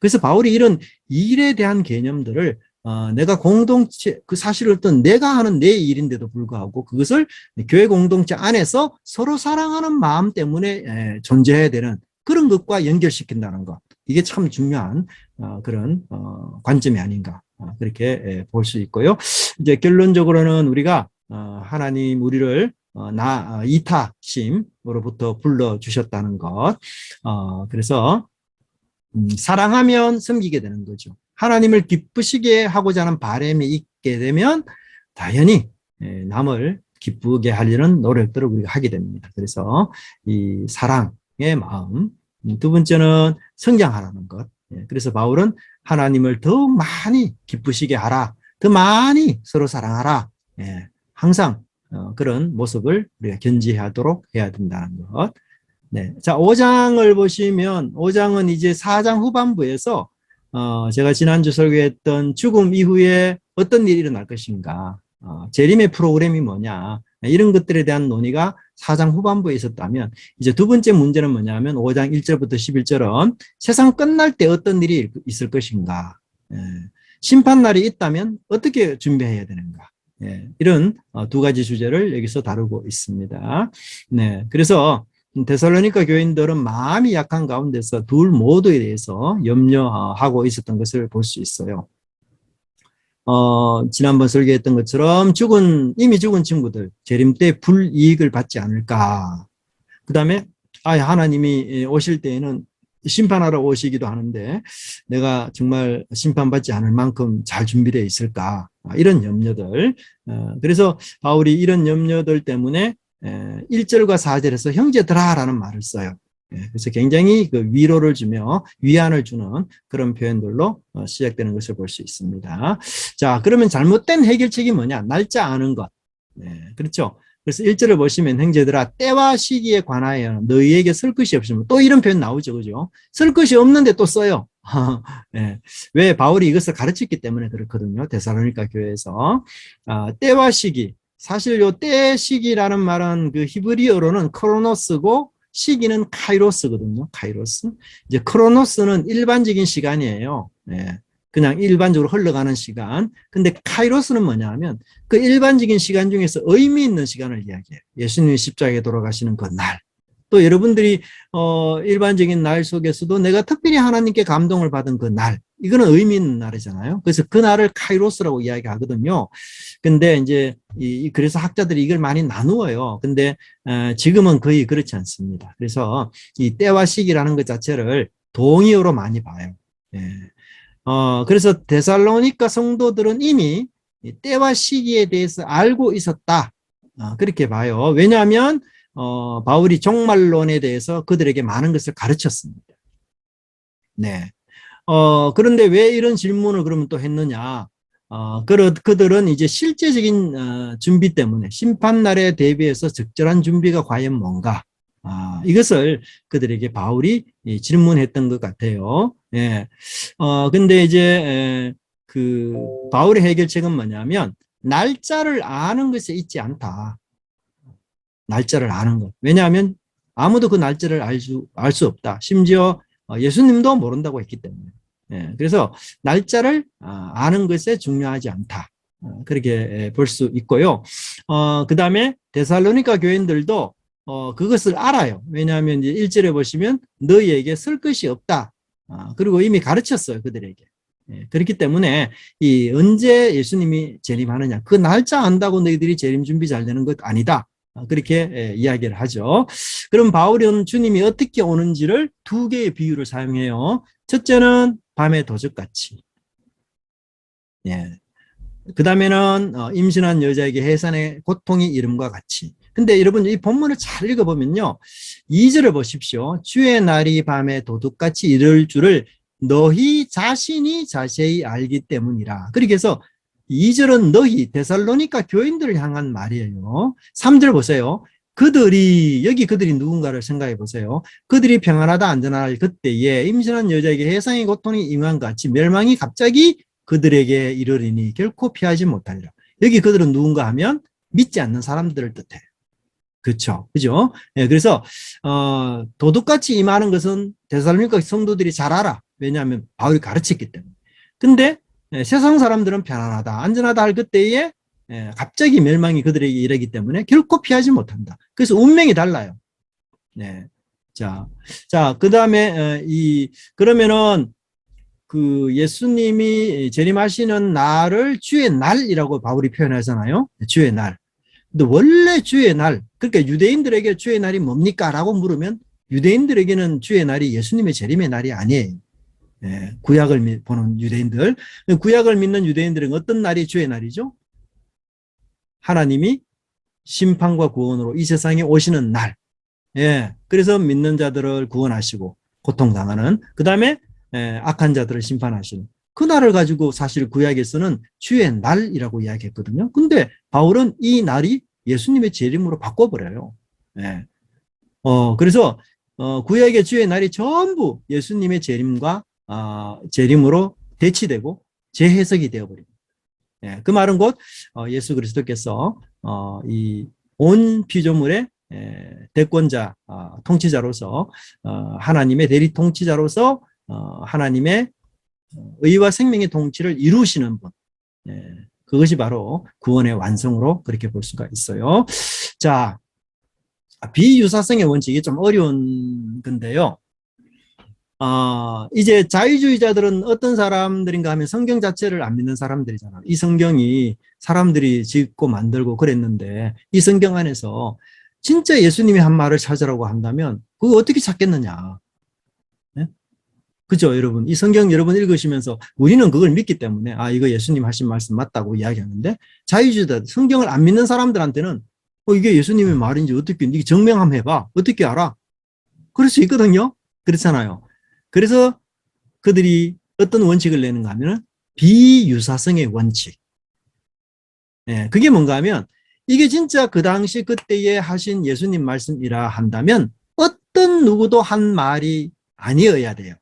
그래서 바울이 이런 일에 대한 개념들을 내가 공동체, 사실 어떤 내가 하는 내 일인데도 불구하고 그것을 교회 공동체 안에서 서로 사랑하는 마음 때문에 존재해야 되는 그런 것과 연결시킨다는 것. 이게 참 중요한 그런 관점이 아닌가. 그렇게 볼 수 있고요. 이제 결론적으로는 우리가 하나님 우리를 이타심으로부터 불러주셨다는 것. 그래서 사랑하면 섬기게 되는 거죠. 하나님을 기쁘시게 하고자 하는 바람이 있게 되면 당연히 남을 기쁘게 하려는 노력들을 우리가 하게 됩니다. 그래서 이 사랑의 마음, 두 번째는 성장하라는 것. 그래서 바울은 하나님을 더 많이 기쁘시게 하라, 더 많이 서로 사랑하라. 항상 그런 모습을 우리가 견지하도록 해야 된다는 것. 네. 자, 5장을 보시면 5장은 이제 4장 후반부에서 제가 지난주 설교했던 죽음 이후에 어떤 일이 일어날 것인가, 재림의 프로그램이 뭐냐, 이런 것들에 대한 논의가 4장 후반부에 있었다면, 이제 두 번째 문제는 뭐냐면 5장 1절부터 11절은 세상 끝날 때 어떤 일이 있을 것인가, 심판날이 있다면 어떻게 준비해야 되는가, 이런 두 가지 주제를 여기서 다루고 있습니다. 네, 그래서 데살로니가 교인들은 마음이 약한 가운데서 둘 모두에 대해서 염려하고 있었던 것을 볼 수 있어요. 지난번 설교했던 것처럼 이미 죽은 친구들, 재림 때 불이익을 받지 않을까. 그 다음에, 하나님이 오실 때에는 심판하러 오시기도 하는데, 내가 정말 심판받지 않을 만큼 잘 준비되어 있을까. 이런 염려들. 그래서 바울이 이런 염려들 때문에 1절과 4절에서 형제들아 라는 말을 써요. 그래서 굉장히 그 위로를 주며 위안을 주는 그런 표현들로 시작되는 것을 볼 수 있습니다. 자, 그러면 잘못된 해결책이 뭐냐? 날짜 아는 것. 그렇죠. 그래서 1절을 보시면 형제들아 때와 시기에 관하여 너희에게 쓸 것이 없으면 또 이런 표현 나오죠. 그죠? 쓸 것이 없는데 또 써요. 왜 바울이 이것을 가르쳤기 때문에 그렇거든요. 데살로니가 교회에서. 때와 시기. 사실 요 때 시기라는 말은 그 히브리어로는 크로노스고 시기는 카이로스거든요. 카이로스. 이제 크로노스는 일반적인 시간이에요. 그냥 일반적으로 흘러가는 시간. 근데 카이로스는 뭐냐 하면 그 일반적인 시간 중에서 의미 있는 시간을 이야기해요. 예수님이 십자가에 돌아가시는 그 날. 또 여러분들이 일반적인 날 속에서도 내가 특별히 하나님께 감동을 받은 그 날. 이거는 의미 있는 날이잖아요. 그래서 그 날을 카이로스라고 이야기하거든요. 근데 이제 그래서 학자들이 이걸 많이 나누어요. 근데 지금은 거의 그렇지 않습니다. 그래서 이 때와 시기라는 것 자체를 동의어로 많이 봐요. 그래서 데살로니가 성도들은 이미 때와 시기에 대해서 알고 있었다. 그렇게 봐요. 왜냐하면 바울이 종말론에 대해서 그들에게 많은 것을 가르쳤습니다. 네. 그런데 왜 이런 질문을 그러면 또 했느냐? 그들은 이제 실제적인 준비 때문에 심판날에 대비해서 적절한 준비가 과연 뭔가? 이것을 그들에게 바울이 질문했던 것 같아요. 예. 근데 이제 그 바울의 해결책은 뭐냐면 날짜를 아는 것에 있지 않다. 날짜를 아는 것. 왜냐하면 아무도 그 날짜를 알 수 없다. 심지어 예수님도 모른다고 했기 때문에. 그래서 날짜를 아는 것에 중요하지 않다. 그렇게 볼 수 있고요. 그 다음에 데살로니가 교인들도 그것을 알아요. 왜냐하면 이제 1절에 보시면 너희에게 쓸 것이 없다. 그리고 이미 가르쳤어요. 그들에게. 그렇기 때문에 언제 예수님이 재림하느냐. 그 날짜 안다고 너희들이 재림 준비 잘 되는 것 아니다. 그렇게 이야기를 하죠. 그럼 바울은 주님이 어떻게 오는지를 두 개의 비유를 사용해요. 첫째는 밤의 도적같이. 그 다음에는 임신한 여자에게 해산의 고통이 이름과 같이. 근데 여러분 이 본문을 잘 읽어보면요. 2절을 보십시오. 주의 날이 밤에 도둑같이 이를 줄을 너희 자신이 자세히 알기 때문이라. 그렇게 해서 2절은 너희 데살로니가 교인들을 향한 말이에요. 3절 보세요. 그들이 누군가를 생각해 보세요. 그들이 평안하다 안전할 그때에 임신한 여자에게 해상의 고통이 임한 같이 멸망이 갑자기 그들에게 이르리니 결코 피하지 못하리라. 여기 그들은 누군가 하면 믿지 않는 사람들을 뜻해요. 그렇죠. 그죠? 그래서 도둑같이 임하는 것은 데살로니가 성도들이 잘 알아. 왜냐하면 바울이 가르쳤기 때문에. 근데 세상 사람들은 편안하다, 안전하다 할 그때에 갑자기 멸망이 그들에게 이르기 때문에 결코 피하지 못한다. 그래서 운명이 달라요. 네. 자, 그 다음에 그러면은 그 예수님이 재림하시는 날을 주의 날이라고 바울이 표현하잖아요. 주의 날. 근데 원래 주의 날, 그러니까 유대인들에게 주의 날이 뭡니까? 라고 물으면 유대인들에게는 주의 날이 예수님의 재림의 날이 아니에요. 구약을 보는 유대인들. 구약을 믿는 유대인들은 어떤 날이 주의 날이죠? 하나님이 심판과 구원으로 이 세상에 오시는 날. 그래서 믿는 자들을 구원하시고 고통당하는, 그 다음에 악한 자들을 심판하시는 그 날을 가지고 사실 구약에서는 주의 날이라고 이야기했거든요. 근데 바울은 이 날이 예수님의 재림으로 바꿔버려요. 예. 그래서 구약의 주의 날이 전부 예수님의 재림과 재림으로 대치되고 재해석이 되어버립니다. 예, 그 말은 곧 예수 그리스도께서 이 온 피조물의 대권자, 통치자로서 하나님의 대리 통치자로서 하나님의 의와 생명의 통치를 이루시는 분. 예, 그것이 바로 구원의 완성으로 그렇게 볼 수가 있어요. 자, 비유사성의 원칙이 좀 어려운 건데요. 이제 자유주의자들은 어떤 사람들인가 하면 성경 자체를 안 믿는 사람들이잖아요. 이 성경이 사람들이 짓고 만들고 그랬는데 이 성경 안에서 진짜 예수님이 한 말을 찾으라고 한다면 그거 어떻게 찾겠느냐. 네? 그죠, 여러분? 이 성경 여러분 읽으시면서 우리는 그걸 믿기 때문에 이거 예수님 하신 말씀 맞다고 이야기하는데 자유주의자, 성경을 안 믿는 사람들한테는 이게 예수님의 말인지 어떻게, 이게 증명 한번 해봐. 어떻게 알아? 그럴 수 있거든요. 그렇잖아요. 그래서 그들이 어떤 원칙을 내는가 하면 비유사성의 원칙. 예, 그게 뭔가 하면 이게 진짜 그 당시 그때에 하신 예수님 말씀이라 한다면 어떤 누구도 한 말이 아니어야 돼요.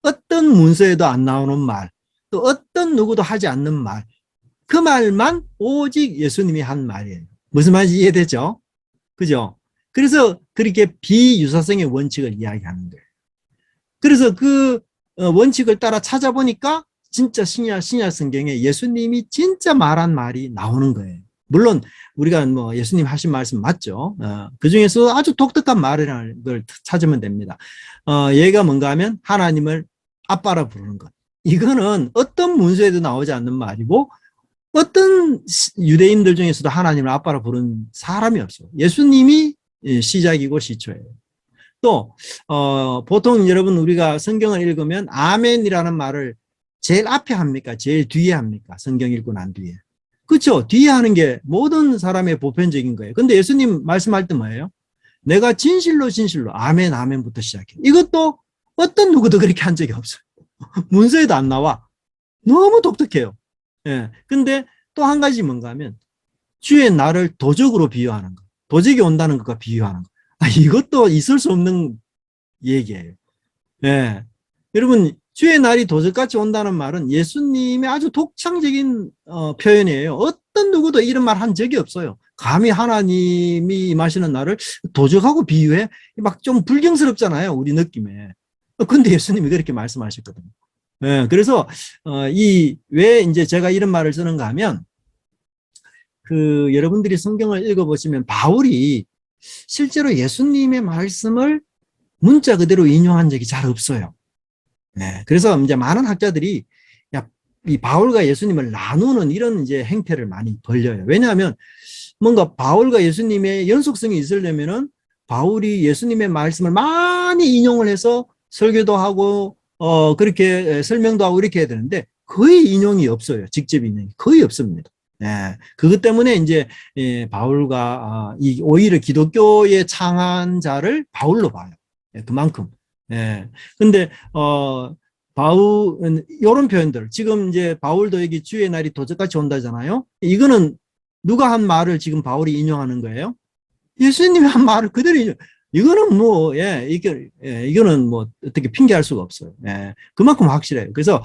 어떤 문서에도 안 나오는 말, 또 어떤 누구도 하지 않는 말, 그 말만 오직 예수님이 한 말이에요. 무슨 말인지 이해되죠? 그죠? 그래서 그렇게 비유사성의 원칙을 이야기하는 거예요. 그래서 그 원칙을 따라 찾아보니까 진짜 신약 성경에 예수님이 진짜 말한 말이 나오는 거예요. 물론 우리가 뭐 예수님 하신 말씀 맞죠. 그 중에서 아주 독특한 말이라는 걸 찾으면 됩니다. 얘가 뭔가 하면 하나님을 아빠라 부르는 것. 이거는 어떤 문서에도 나오지 않는 말이고 어떤 유대인들 중에서도 하나님을 아빠라 부르는 사람이 없어요. 예수님이 시작이고 시초예요. 또 보통 여러분 우리가 성경을 읽으면 아멘이라는 말을 제일 앞에 합니까? 제일 뒤에 합니까? 성경 읽고 난 뒤에. 그렇죠? 뒤에 하는 게 모든 사람의 보편적인 거예요. 근데 예수님 말씀할 때 뭐예요? 내가 진실로 진실로 아멘 아멘부터 시작해. 이것도 어떤 누구도 그렇게 한 적이 없어요. 문서에도 안 나와. 너무 독특해요. 예. 근데 또 한 가지 뭔가 하면 주의 날을 도적으로 비유하는 거. 도적이 온다는 것과 비유하는 거. 이것도 있을 수 없는 얘기예요. 예. 여러분, 주의 날이 도적같이 온다는 말은 예수님의 아주 독창적인 표현이에요. 어떤 누구도 이런 말 한 적이 없어요. 감히 하나님이 임하시는 날을 도적하고 비유해? 막 좀 불경스럽잖아요. 우리 느낌에. 근데 예수님이 그렇게 말씀하셨거든요. 예. 그래서 왜 이제 제가 이런 말을 쓰는가 하면 여러분들이 성경을 읽어보시면 바울이 실제로 예수님의 말씀을 문자 그대로 인용한 적이 잘 없어요. 네, 그래서 이제 많은 학자들이 이 바울과 예수님을 나누는 이런 이제 행태를 많이 벌려요. 왜냐하면 뭔가 바울과 예수님의 연속성이 있으려면은 바울이 예수님의 말씀을 많이 인용을 해서 설교도 하고 그렇게 설명도 하고 이렇게 해야 되는데 거의 인용이 없어요. 직접 인용이 거의 없습니다. 예, 그것 때문에 이제 바울과 오히려 기독교의 창안자를 바울로 봐요. 예, 그만큼. 예. 근데 바울 이런 표현들 지금 이제 바울도 여기 주의 날이 도적같이 온다잖아요. 이거는 누가 한 말을 지금 바울이 인용하는 거예요? 예수님이 한 말을 그대로 인용. 이거는 뭐, 이거는 뭐, 어떻게 핑계할 수가 없어요. 예, 그만큼 확실해요. 그래서,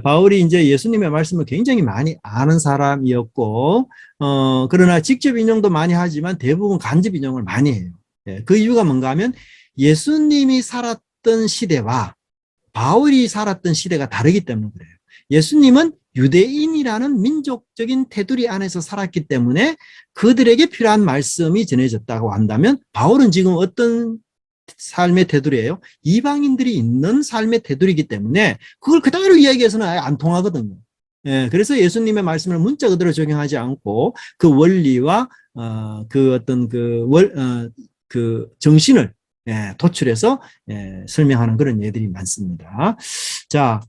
바울이 이제 예수님의 말씀을 굉장히 많이 아는 사람이었고, 그러나 직접 인용도 많이 하지만 대부분 간접 인용을 많이 해요. 예, 그 이유가 뭔가 하면 예수님이 살았던 시대와 바울이 살았던 시대가 다르기 때문에 그래요. 예수님은 유대인이라는 민족적인 테두리 안에서 살았기 때문에 그들에게 필요한 말씀이 전해졌다고 한다면 바울은 지금 어떤 삶의 테두리예요? 이방인들이 있는 삶의 테두리이기 때문에 그걸 그대로 이야기해서는 아예 안 통하거든요. 예, 그래서 예수님의 말씀을 문자 그대로 적용하지 않고 그 원리와 그 정신을 도출해서 설명하는 그런 예들이 많습니다. 자,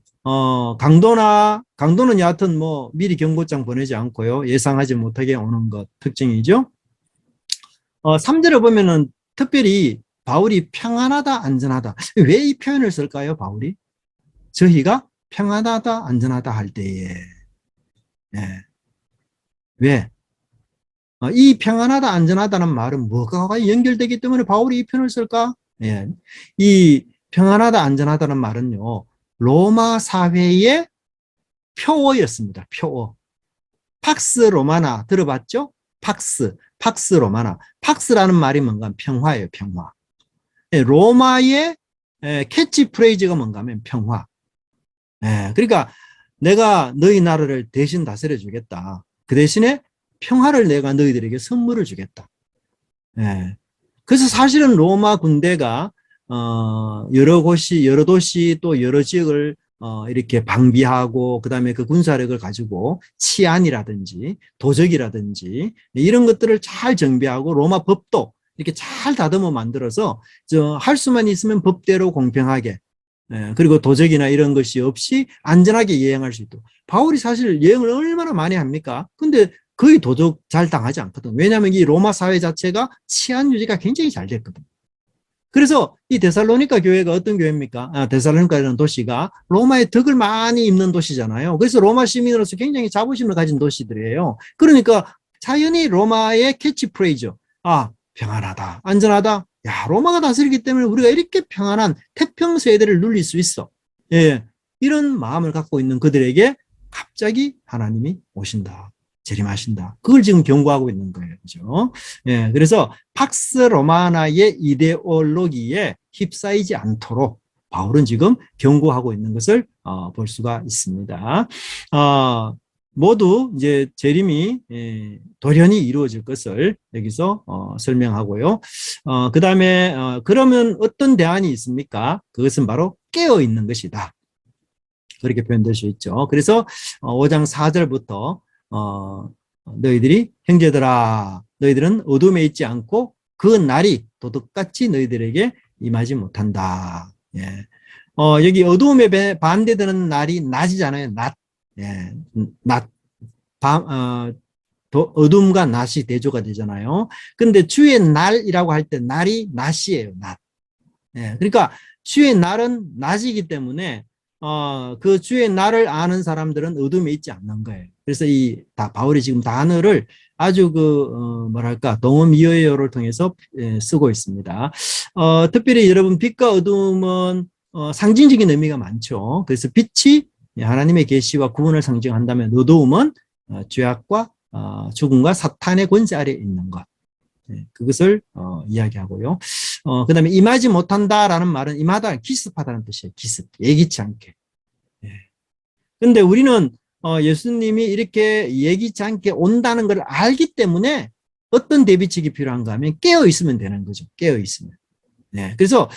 강도는 여하튼 뭐 미리 경고장 보내지 않고요. 예상하지 못하게 오는 것 특징이죠. 3절에 보면은 특별히 바울이 평안하다, 안전하다. 왜 이 표현을 쓸까요, 바울이? 저희가 평안하다, 안전하다 할 때에. 왜? 이 평안하다, 안전하다는 말은 뭐가 연결되기 때문에 바울이 이 표현을 쓸까? 예. 이 평안하다, 안전하다는 말은요, 로마 사회의 표어였습니다. 표어. 팍스 로마나 들어봤죠? 팍스 로마나. 팍스라는 말이 뭔가 평화예요, 평화. 예, 로마의 캐치프레이즈가 뭔가 하면 평화. 예, 그러니까 내가 너희 나라를 대신 다스려 주겠다. 그 대신에 평화를 내가 너희들에게 선물을 주겠다. 예. 그래서 사실은 로마 군대가 여러 곳이 여러 도시 또 여러 지역을 이렇게 방비하고 그다음에 그 군사력을 가지고 치안이라든지 도적이라든지 이런 것들을 잘 정비하고 로마 법도 이렇게 잘 다듬어 만들어서 할 수만 있으면 법대로 공평하게 그리고 도적이나 이런 것이 없이 안전하게 여행할 수 있도록. 바울이 사실 여행을 얼마나 많이 합니까? 근데 거의 도적 잘 당하지 않거든. 왜냐하면 이 로마 사회 자체가 치안 유지가 굉장히 잘 됐거든. 그래서 이 데살로니가 교회가 어떤 교회입니까? 데살로니카라는 도시가 로마의 덕을 많이 입는 도시잖아요. 그래서 로마 시민으로서 굉장히 자부심을 가진 도시들이에요. 그러니까 자연히 로마의 캐치프레이즈, 평안하다, 안전하다. 야, 로마가 다스리기 때문에 우리가 이렇게 평안한 태평 세대를 누릴 수 있어. 예, 이런 마음을 갖고 있는 그들에게 갑자기 하나님이 오신다. 재림하신다. 그걸 지금 경고하고 있는 거예요. 그죠? 예, 그래서 팍스 로마나의 이데올로기에 휩싸이지 않도록 바울은 지금 경고하고 있는 것을 볼 수가 있습니다. 모두 이제 재림이 돌연히 이루어질 것을 여기서 설명하고요. 그 다음에 그러면 어떤 대안이 있습니까? 그것은 바로 깨어 있는 것이다. 그렇게 표현될 수 있죠. 그래서 5장 4절부터 너희들이 형제들아 너희들은 어둠에 있지 않고 그 날이 도둑같이 너희들에게 임하지 못한다. 예. 여기 어둠에 반대되는 날이 낮이잖아요. 낮. 예. 낮. 어둠과 낮이 대조가 되잖아요. 근데 주의 날이라고 할 때 날이 낮이에요. 낮. 예. 그러니까 주의 날은 낮이기 때문에 그 주의 날을 아는 사람들은 어둠에 있지 않는 거예요. 그래서 바울이 지금 단어를 아주 뭐랄까, 동어미어어를 통해서 쓰고 있습니다. 특별히 여러분, 빛과 어둠은 상징적인 의미가 많죠. 그래서 빛이 하나님의 계시와 구원을 상징한다면 어두움은 죄악과 죽음과 사탄의 권세 아래에 있는 것. 그것을 이야기하고요. 그 다음에 임하지 못한다라는 말은 임하다, 기습하다는 뜻이에요. 기습, 예기치 않게. 그런데 우리는 예수님이 이렇게 예기치 않게 온다는 걸 알기 때문에 어떤 대비책이 필요한가 하면 깨어 있으면 되는 거죠. 깨어 있으면. 그래서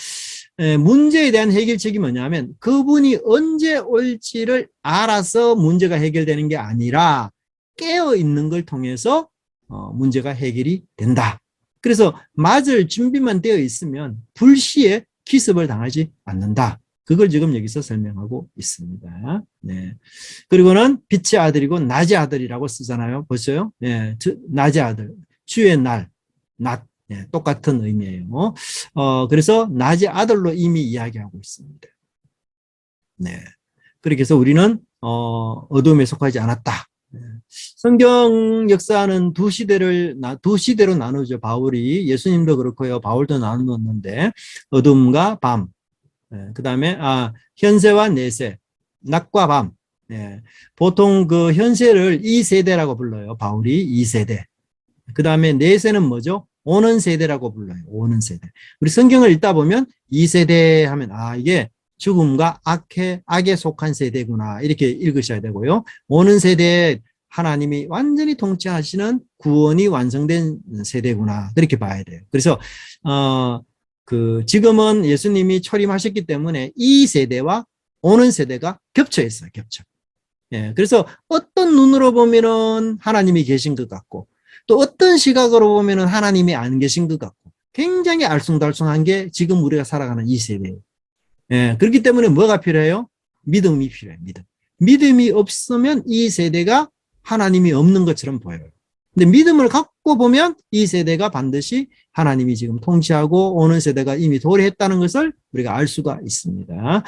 문제에 대한 해결책이 뭐냐면 그분이 언제 올지를 알아서 문제가 해결되는 게 아니라 깨어 있는 걸 통해서 문제가 해결이 된다. 그래서 맞을 준비만 되어 있으면 불시에 기습을 당하지 않는다. 그걸 지금 여기서 설명하고 있습니다. 네. 그리고는 빛의 아들이고 낮의 아들이라고 쓰잖아요. 보세요. 네. 낮의 아들, 주의 날, 낮. 네. 똑같은 의미예요. 그래서 낮의 아들로 이미 이야기하고 있습니다. 네. 그렇게 해서 우리는 어둠에 속하지 않았다. 성경 역사는 두 시대로 나누죠. 바울이 예수님도 그렇고요. 바울도 나누었는데 어둠과 밤. 그 다음에 현세와 내세, 낮과 밤. 보통 그 현세를 2세대라고 불러요. 바울이 2세대. 그 다음에 내세는 뭐죠? 오는 세대라고 불러요. 오는 세대. 우리 성경을 읽다 보면 2세대 하면 이게 죽음과 악에 속한 세대구나 이렇게 읽으셔야 되고요. 오는 세대에 하나님이 완전히 통치하시는 구원이 완성된 세대구나 그렇게 봐야 돼요. 그래서 지금은 예수님이 초림하셨기 때문에 이 세대와 오는 세대가 겹쳐 있어요. 겹쳐. 그래서 어떤 눈으로 보면은 하나님이 계신 것 같고 또 어떤 시각으로 보면은 하나님이 안 계신 것 같고 굉장히 알쏭달쏭한 게 지금 우리가 살아가는 이 세대예요. 그렇기 때문에 뭐가 필요해요? 믿음이 필요해요. 믿음이 없으면 이 세대가 하나님이 없는 것처럼 보여요. 근데 믿음을 갖고 보면 이 세대가 반드시 하나님이 지금 통치하고 오는 세대가 이미 도래했다는 것을 우리가 알 수가 있습니다.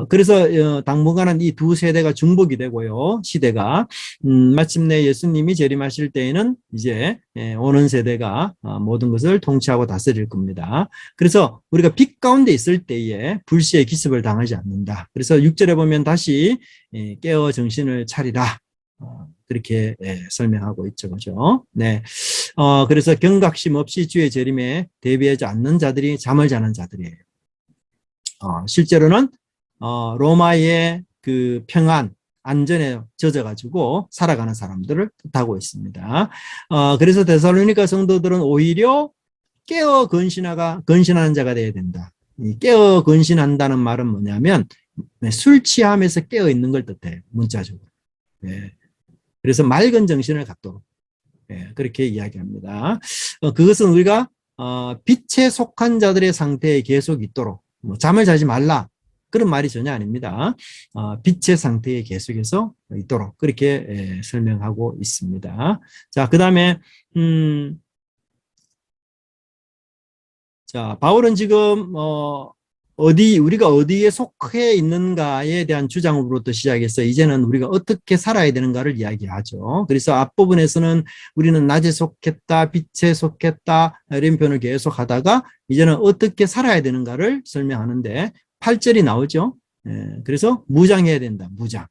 그래서 당분간은 이 두 세대가 중복이 되고요. 시대가 마침내 예수님이 재림하실 때에는 이제 오는 세대가 모든 것을 통치하고 다스릴 겁니다. 그래서 우리가 빛 가운데 있을 때에 불시의 기습을 당하지 않는다. 그래서 6절에 보면 다시 깨어 정신을 차리라. 그렇게 설명하고 있죠. 그죠? 네. 그래서 경각심 없이 주의 재림에 대비하지 않는 자들이 잠을 자는 자들이에요. 실제로는 로마의 그 평안, 안전에 젖어가지고 살아가는 사람들을 뜻하고 있습니다. 그래서 데살로니가 성도들은 오히려 깨어 건신하는 자가 되어야 된다. 이 깨어 건신한다는 말은 뭐냐면 술 취함에서 깨어 있는 걸 뜻해요. 문자적으로. 네. 그래서 맑은 정신을 갖도록 그렇게 이야기합니다. 그것은 우리가 빛에 속한 자들의 상태에 계속 있도록 잠을 자지 말라 그런 말이 전혀 아닙니다. 빛의 상태에 계속해서 있도록 그렇게 설명하고 있습니다. 자, 그 다음에 자, 바울은 지금 우리가 어디에 속해 있는가에 대한 주장으로부터 시작해서 이제는 우리가 어떻게 살아야 되는가를 이야기하죠. 그래서 앞부분에서는 우리는 낮에 속했다, 빛에 속했다 이런 표현을 계속 하다가 이제는 어떻게 살아야 되는가를 설명하는데 8절이 나오죠. 그래서 무장해야 된다. 무장.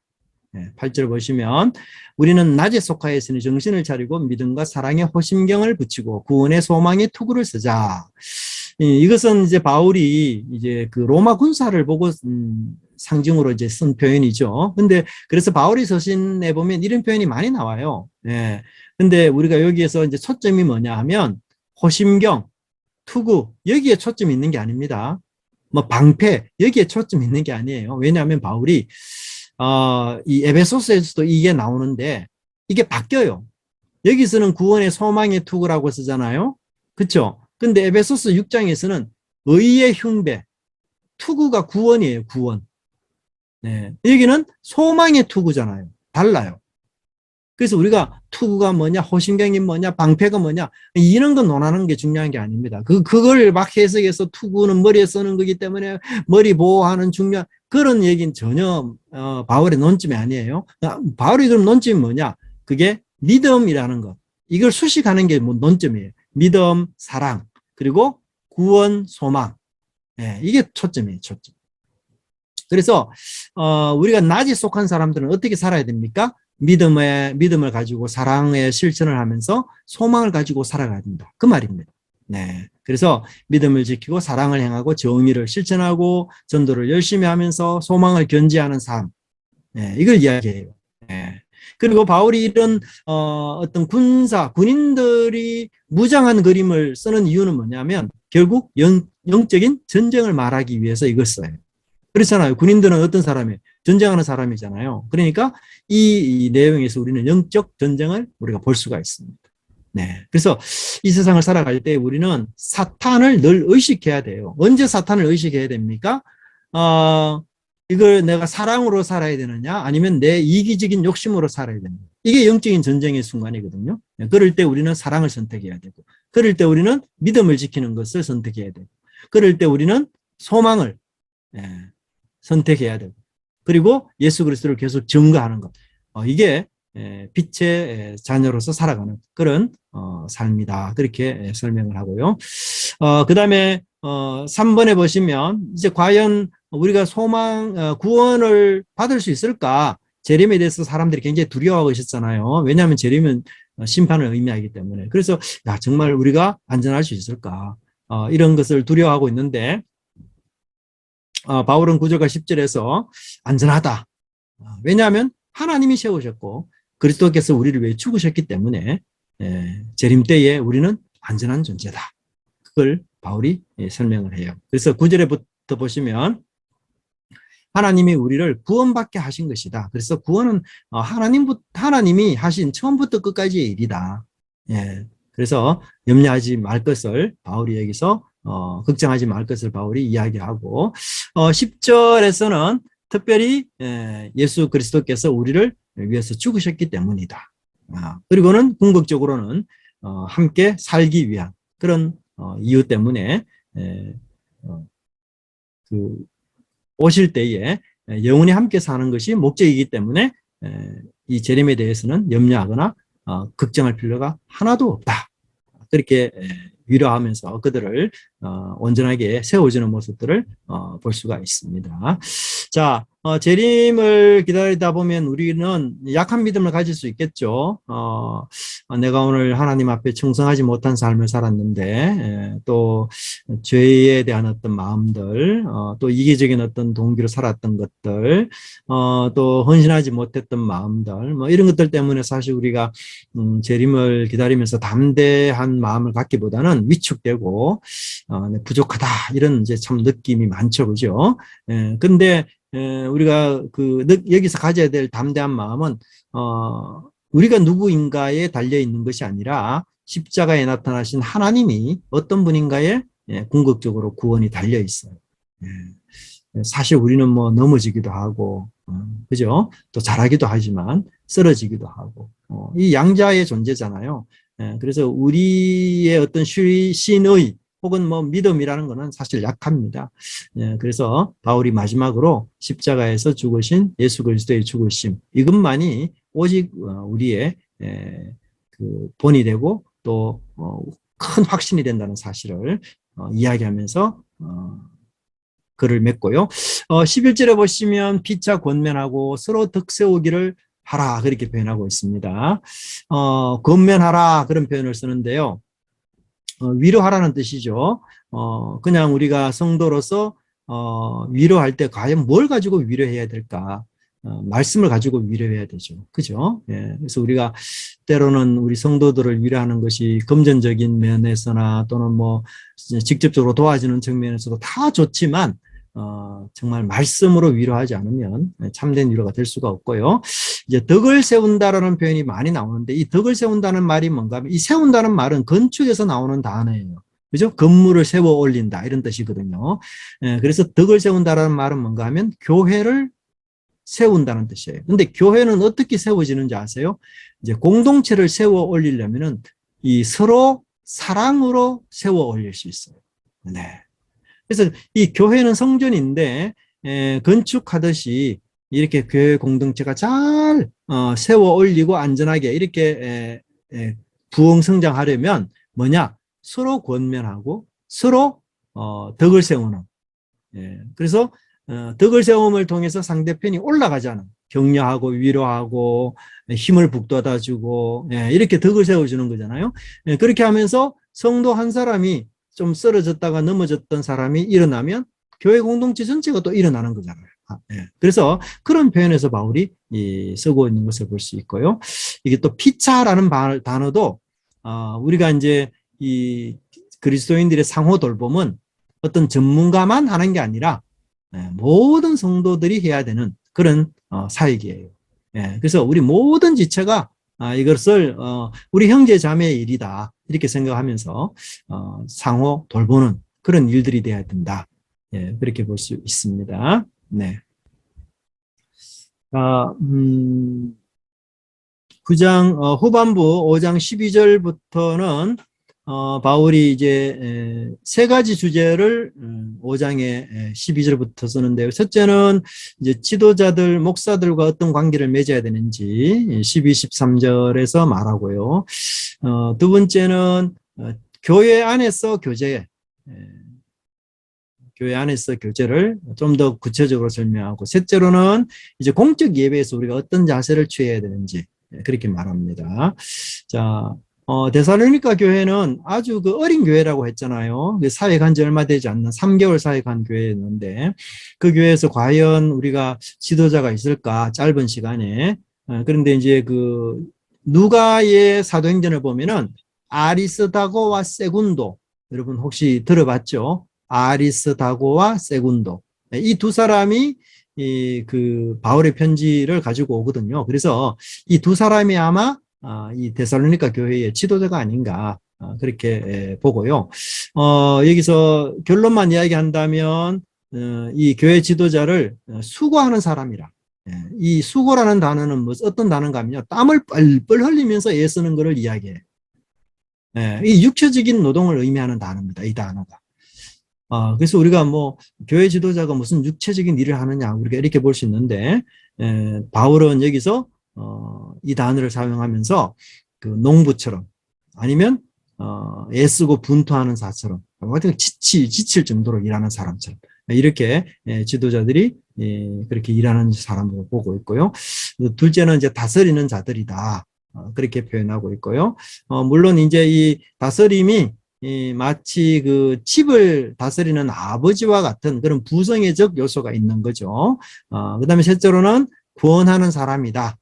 8절 보시면 우리는 낮에 속하여 있으니 정신을 차리고 믿음과 사랑에 호심경을 붙이고 구원의 소망의 투구를 쓰자. 이것은 이제 바울이 이제 그 로마 군사를 보고 상징으로 이제 쓴 표현이죠. 근데 그래서 바울이 서신에 보면 이런 표현이 많이 나와요. 근데 우리가 여기에서 이제 초점이 뭐냐 하면 호심경, 투구 여기에 초점이 있는 게 아닙니다. 뭐 방패 여기에 초점이 있는 게 아니에요. 왜냐하면 바울이 이 에베소서에서도 이게 나오는데 이게 바뀌어요. 여기서는 구원의 소망의 투구라고 쓰잖아요. 그렇죠? 근데 에베소서 6장에서는 의의 흉배, 투구가 구원이에요. 구원. 여기는 소망의 투구잖아요. 달라요. 그래서 우리가 투구가 뭐냐, 호심경이 뭐냐, 방패가 뭐냐 이런 거 논하는 게 중요한 게 아닙니다. 그걸 막 해석해서 투구는 머리에 쓰는 거기 때문에 머리 보호하는 중요한 그런 얘기는 전혀 바울의 논점이 아니에요. 바울의 그럼 논점이 뭐냐? 그게 믿음이라는 것. 이걸 수식하는 게 뭐 논점이에요. 믿음, 사랑, 그리고 구원, 소망. 이게 초점이에요. 초점. 그래서 우리가 낮에 속한 사람들은 어떻게 살아야 됩니까? 믿음을 가지고 사랑의 실천을 하면서 소망을 가지고 살아가야 된다. 그 말입니다. 그래서 믿음을 지키고 사랑을 행하고 정의를 실천하고 전도를 열심히 하면서 소망을 견지하는 삶. 이걸 이야기해요. 그리고 바울이 이런 어떤 군인들이 무장한 그림을 쓰는 이유는 뭐냐면 결국 영적인 전쟁을 말하기 위해서 이걸 써요. 그렇잖아요. 군인들은 어떤 사람이에요? 전쟁하는 사람이잖아요. 그러니까 이 내용에서 우리는 영적 전쟁을 우리가 볼 수가 있습니다. 그래서 이 세상을 살아갈 때 우리는 사탄을 늘 의식해야 돼요. 언제 사탄을 의식해야 됩니까? 이걸 내가 사랑으로 살아야 되느냐 아니면 내 이기적인 욕심으로 살아야 되느냐 이게 영적인 전쟁의 순간이거든요. 그럴 때 우리는 사랑을 선택해야 되고 그럴 때 우리는 믿음을 지키는 것을 선택해야 되고 그럴 때 우리는 소망을 선택해야 되고 그리고 예수 그리스도를 계속 증거하는 것 이게 빛의 자녀로서 살아가는 그런 삶이다 그렇게 설명을 하고요. 그 다음에 3번에 보시면 이제 과연 우리가 구원을 받을 수 있을까? 재림에 대해서 사람들이 굉장히 두려워하고 있었잖아요. 왜냐하면 재림은 심판을 의미하기 때문에. 그래서 정말 우리가 안전할 수 있을까? 이런 것을 두려워하고 있는데 바울은 9절과 10절에서 안전하다. 왜냐하면 하나님이 세우셨고 그리스도께서 우리를 위해 죽으셨기 때문에 재림 때에 우리는 안전한 존재다. 그걸 바울이 설명을 해요. 그래서 9절에부터 보시면 하나님이 우리를 구원받게 하신 것이다. 그래서 구원은 하나님이 하신 처음부터 끝까지의 일이다. 그래서 염려하지 말 것을 바울이 여기서 걱정하지 말 것을 바울이 이야기하고 10절에서는 특별히 예수 그리스도께서 우리를 위해서 죽으셨기 때문이다. 그리고는 궁극적으로는 함께 살기 위한 그런 이유 때문에 그 오실 때에 영원히 함께 사는 것이 목적이기 때문에 이 재림에 대해서는 염려하거나 걱정할 필요가 하나도 없다. 그렇게 위로하면서 그들을 온전하게 세워주는 모습들을 볼 수가 있습니다. 자, 재림을 기다리다 보면 우리는 약한 믿음을 가질 수 있겠죠. 내가 오늘 하나님 앞에 충성하지 못한 삶을 살았는데 또 죄에 대한 어떤 마음들, 또 이기적인 어떤 동기로 살았던 것들, 또 헌신하지 못했던 마음들, 뭐 이런 것들 때문에 사실 우리가 재림을 기다리면서 담대한 마음을 갖기보다는 위축되고 부족하다 이런 이제 참 느낌이 많죠, 그죠? 근데 우리가 여기서 가져야 될 담대한 마음은 우리가 누구인가에 달려 있는 것이 아니라 십자가에 나타나신 하나님이 어떤 분인가에 궁극적으로 구원이 달려 있어요. 사실 우리는 뭐 넘어지기도 하고, 그죠? 또 잘하기도 하지만 쓰러지기도 하고, 이 양자의 존재잖아요. 그래서 우리의 어떤 신의 혹은 뭐 믿음이라는 것은 사실 약합니다. 그래서 바울이 마지막으로 십자가에서 죽으신 예수 그리스도의 죽으심, 이것만이 오직 우리의 그 본이 되고 또 큰 확신이 된다는 사실을 이야기하면서 글을 맺고요. 11절에 보시면 피차 권면하고 서로 덕세우기를 하라 그렇게 표현하고 있습니다. 권면하라 그런 표현을 쓰는데요. 위로하라는 뜻이죠. 그냥 우리가 성도로서 위로할 때 과연 뭘 가지고 위로해야 될까? 말씀을 가지고 위로해야 되죠. 그죠? 그래서 우리가 때로는 우리 성도들을 위로하는 것이 금전적인 면에서나 또는 뭐 직접적으로 도와주는 측면에서도 다 좋지만 정말 말씀으로 위로하지 않으면 참된 위로가 될 수가 없고요. 이제 덕을 세운다라는 표현이 많이 나오는데 이 덕을 세운다는 말이 뭔가 하면 이 세운다는 말은 건축에서 나오는 단어예요. 그죠? 건물을 세워 올린다 이런 뜻이거든요. 그래서 덕을 세운다라는 말은 뭔가 하면 교회를 세운다는 뜻이에요. 근데 교회는 어떻게 세워지는지 아세요? 이제 공동체를 세워 올리려면은 이 서로 사랑으로 세워 올릴 수 있어요. 네. 그래서 이 교회는 성전인데 건축하듯이 이렇게 교회 공동체가 잘 세워 올리고 안전하게 이렇게 부흥 성장하려면 뭐냐? 서로 권면하고 서로 덕을 세우는. 그래서 덕을 세움을 통해서 상대편이 올라가잖아. 격려하고 위로하고 힘을 북돋아주고 이렇게 덕을 세워주는 거잖아요. 그렇게 하면서 성도 한 사람이 좀 쓰러졌다가 넘어졌던 사람이 일어나면 교회 공동체 전체가 또 일어나는 거잖아요. 그래서 그런 표현에서 바울이 쓰고 있는 것을 볼 수 있고요. 이게 또 피차라는 단어도 우리가 이제 이 그리스도인들의 상호 돌봄은 어떤 전문가만 하는 게 아니라 모든 성도들이 해야 되는 그런 사역이에요. 그래서 우리 모든 지체가 이것을 우리 형제 자매의 일이다 이렇게 생각하면서 상호 돌보는 그런 일들이 돼야 된다. 그렇게 볼 수 있습니다. 네. 9장 후반부 5장 12절부터는 바울이 이제 세 가지 주제를 5장에 12절부터 쓰는데요. 첫째는 이제 지도자들, 목사들과 어떤 관계를 맺어야 되는지 12, 13절에서 말하고요. 두 번째는 교회 안에서 교회 안에서 교제를 좀 더 구체적으로 설명하고, 셋째로는 이제 공적 예배에서 우리가 어떤 자세를 취해야 되는지 그렇게 말합니다. 자, 데살로니가 교회는 아주 그 어린 교회라고 했잖아요. 사역한 지 얼마 되지 않는 3개월 사역한 교회였는데 그 교회에서 과연 우리가 지도자가 있을까? 짧은 시간에. 그런데 이제 그 누가의 사도행전을 보면은 아리스다고와 세군도, 여러분 혹시 들어봤죠? 아리스다고와 세군도. 이 두 사람이 그 바울의 편지를 가지고 오거든요. 그래서 이 두 사람이 아마 이 데살로니가 교회의 지도자가 아닌가 그렇게 보고요. 여기서 결론만 이야기한다면 이 교회 지도자를 수고하는 사람이라, 이 수고라는 단어는 뭐 어떤 단어인가 하면요. 땀을 뻘뻘 흘리면서 애쓰는 것을 이야기해요. 이 육체적인 노동을 의미하는 단어입니다. 이 단어가. 그래서 우리가 뭐 교회 지도자가 무슨 육체적인 일을 하느냐 우리가 이렇게 볼 수 있는데 바울은 여기서 이 단어를 사용하면서 그 농부처럼 아니면 애쓰고 분투하는 사처럼 지칠 정도로 일하는 사람처럼 이렇게 지도자들이 그렇게 일하는 사람으로 보고 있고요. 둘째는 이제 다스리는 자들이다. 그렇게 표현하고 있고요. 물론 이제 이 다스림이 마치 그 집을 다스리는 아버지와 같은 그런 부성애적 요소가 있는 거죠. 그다음에 셋째로는 구원하는 사람이다.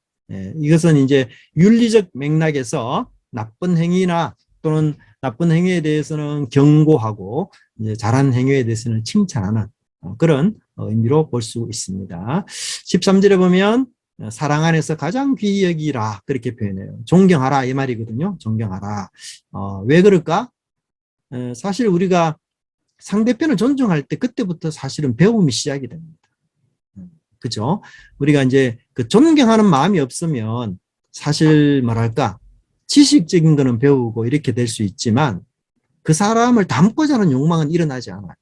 이것은 이제 윤리적 맥락에서 나쁜 행위나 또는 나쁜 행위에 대해서는 경고하고 이제 잘한 행위에 대해서는 칭찬하는 그런 의미로 볼 수 있습니다. 13절에 보면 사랑 안에서 가장 귀히 여기라 그렇게 표현해요. 존경하라 이 말이거든요. 존경하라. 왜 그럴까? 사실 우리가 상대편을 존중할 때 그때부터 사실은 배움이 시작이 됩니다. 그죠? 우리가 이제 그 존경하는 마음이 없으면 사실 뭐랄까 지식적인 거는 배우고 이렇게 될 수 있지만 그 사람을 닮고자 하는 욕망은 일어나지 않아요.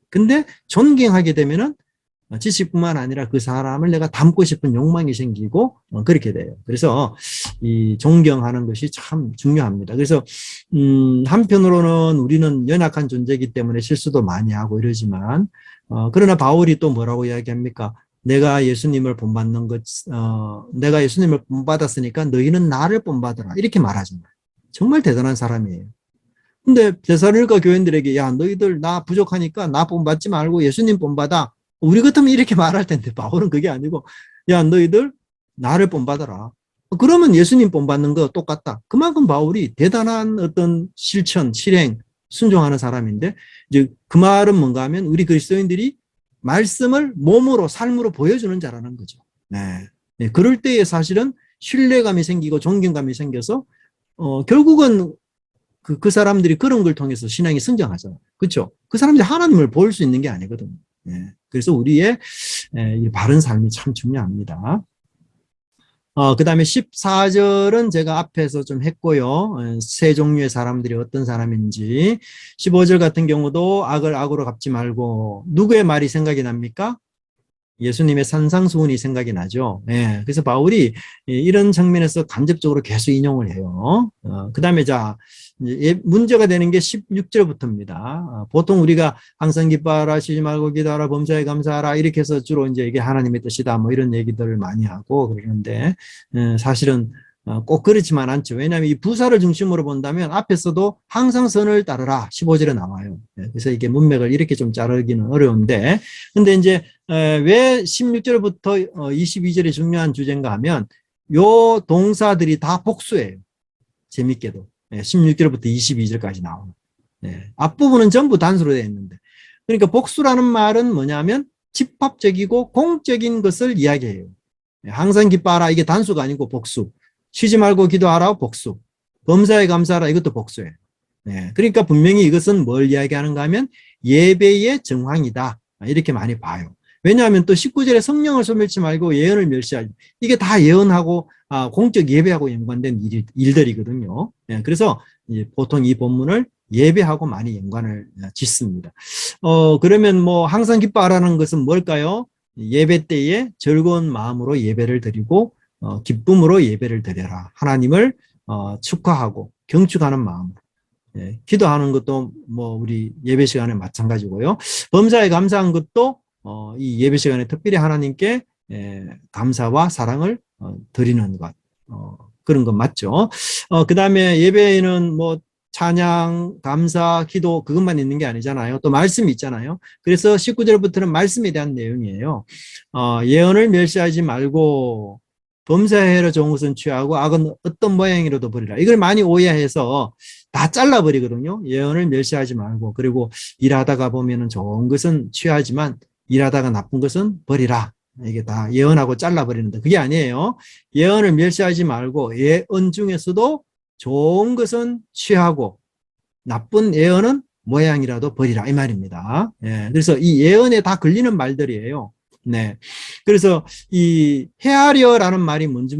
근데 존경하게 되면은 지식뿐만 아니라 그 사람을 내가 닮고 싶은 욕망이 생기고 그렇게 돼요. 그래서 이 존경하는 것이 참 중요합니다. 그래서 한편으로는 우리는 연약한 존재이기 때문에 실수도 많이 하고 이러지만 그러나 바울이 또 뭐라고 이야기합니까? 내가 예수님을 본받는 것, 내가 예수님을 본받았으니까 너희는 나를 본받아라 이렇게 말하잖아요. 정말 대단한 사람이에요. 근데 데살로니가 교인들에게 야 너희들 나 부족하니까 나 본받지 말고 예수님 본받아. 우리 같으면 이렇게 말할 텐데 바울은 그게 아니고 야 너희들 나를 본받아라. 그러면 예수님 본받는 거 똑같다. 그만큼 바울이 대단한 어떤 실천, 실행, 순종하는 사람인데 이제 그 말은 뭔가 하면 우리 그리스도인들이 말씀을 몸으로 삶으로 보여주는 자라는 거죠. 네, 그럴 때에 사실은 신뢰감이 생기고 존경감이 생겨서 결국은 그 사람들이 그런 걸 통해서 신앙이 성장하잖아요. 그렇죠? 그 사람들이 하나님을 볼 수 있는 게 아니거든요. 그래서 우리의 바른 삶이 참 중요합니다. 그 다음에 14절은 제가 앞에서 좀 했고요. 세 종류의 사람들이 어떤 사람인지. 15절 같은 경우도 악을 악으로 갚지 말고 누구의 말이 생각이 납니까? 예수님의 산상수훈이 생각이 나죠. 그래서 바울이 이런 측면에서 간접적으로 계속 인용을 해요. 그 다음에 자, 문제가 되는 게 16절부터입니다. 보통 우리가 항상 기뻐하라, 쉬지 말고 기도하라, 범사에 감사하라 이렇게 해서 주로 이제 이게 하나님의 뜻이다 뭐 이런 얘기들을 많이 하고 그러는데 사실은 꼭 그렇지만 않죠. 왜냐하면 이 부사를 중심으로 본다면 앞에서도 항상 선을 따르라 15절에 나와요. 그래서 이게 문맥을 이렇게 좀 자르기는 어려운데 근데 이제 왜 16절부터 22절이 중요한 주제인가 하면 요 동사들이 다 복수예요. 재밌게도 16절부터 22절까지 나오는 앞부분은 전부 단수로 되어 있는데 그러니까 복수라는 말은 뭐냐면 집합적이고 공적인 것을 이야기해요. 항상 기뻐하라 이게 단수가 아니고 복수. 쉬지 말고 기도하라 복수. 범사에 감사하라 이것도 복수예요. 그러니까 분명히 이것은 뭘 이야기하는가 하면 예배의 정황이다. 이렇게 많이 봐요. 왜냐하면 또 19절에 성령을 소멸치 말고 예언을 멸시하지. 이게 다 예언하고 공적 예배하고 연관된 일들이거든요. 그래서 보통 이 본문을 예배하고 많이 연관을 짓습니다. 그러면 뭐 항상 기뻐하라는 것은 뭘까요? 예배 때에 즐거운 마음으로 예배를 드리고 기쁨으로 예배를 드려라. 하나님을 축하하고 경축하는 마음으로. 기도하는 것도 뭐 우리 예배 시간에 마찬가지고요. 범사에 감사한 것도 이 예배 시간에 특별히 하나님께 감사와 사랑을 드리는 것. 그런 건 맞죠. 그 다음에 예배에는 뭐 찬양, 감사, 기도 그것만 있는 게 아니잖아요. 또 말씀이 있잖아요. 그래서 19절부터는 말씀에 대한 내용이에요. 예언을 멸시하지 말고 범사해로 좋은 것은 취하고 악은 어떤 모양이라도 버리라. 이걸 많이 오해해서 다 잘라버리거든요. 예언을 멸시하지 말고 그리고 일하다가 보면은 좋은 것은 취하지만 일하다가 나쁜 것은 버리라. 이게 다 예언하고 잘라버리는데 그게 아니에요. 예언을 멸시하지 말고 예언 중에서도 좋은 것은 취하고 나쁜 예언은 모양이라도 버리라 이 말입니다. 그래서 이 예언에 다 걸리는 말들이에요. 네. 그래서 이 헤아려라는 말이 뭔지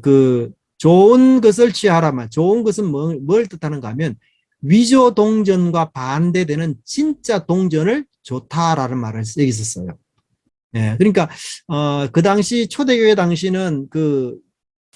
그 좋은 것을 취하라만 좋은 것은 뭘 뜻하는가 하면 위조 동전과 반대되는 진짜 동전을 좋다라는 말을 여기서 써요. 예. 그러니까 그 당시 초대교회 당시는 그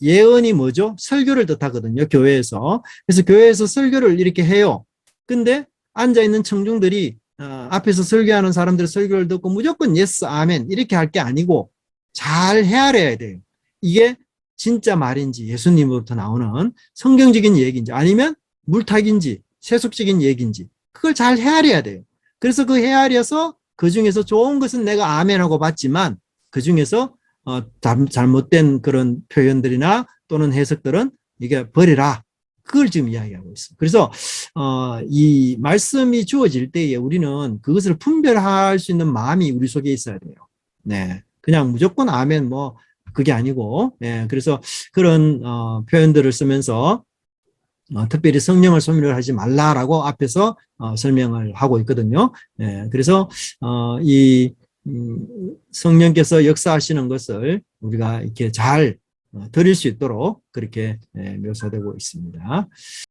예언이 뭐죠? 설교를 뜻하거든요. 교회에서. 그래서 교회에서 설교를 이렇게 해요. 근데 앉아있는 청중들이 앞에서 설교하는 사람들의 설교를 듣고 무조건 예스, 아멘 이렇게 할 게 아니고 잘 헤아려야 돼요. 이게 진짜 말인지 예수님으로부터 나오는 성경적인 얘기인지 아니면 물타기인지 세속적인 얘기인지 그걸 잘 헤아려야 돼요. 그래서 그 헤아려서 그 중에서 좋은 것은 내가 아멘하고 봤지만 그 중에서 잘못된 그런 표현들이나 또는 해석들은 이게 버리라. 그걸 지금 이야기하고 있어. 그래서 이 말씀이 주어질 때에 우리는 그것을 분별할 수 있는 마음이 우리 속에 있어야 돼요. 네, 그냥 무조건 아멘 뭐 그게 아니고, 네, 그래서 그런 표현들을 쓰면서 특별히 성령을 소멸하지 말라라고 앞에서 설명을 하고 있거든요. 네, 그래서 이 성령께서 역사하시는 것을 우리가 이렇게 잘 드릴 수 있도록 그렇게 묘사되고 있습니다.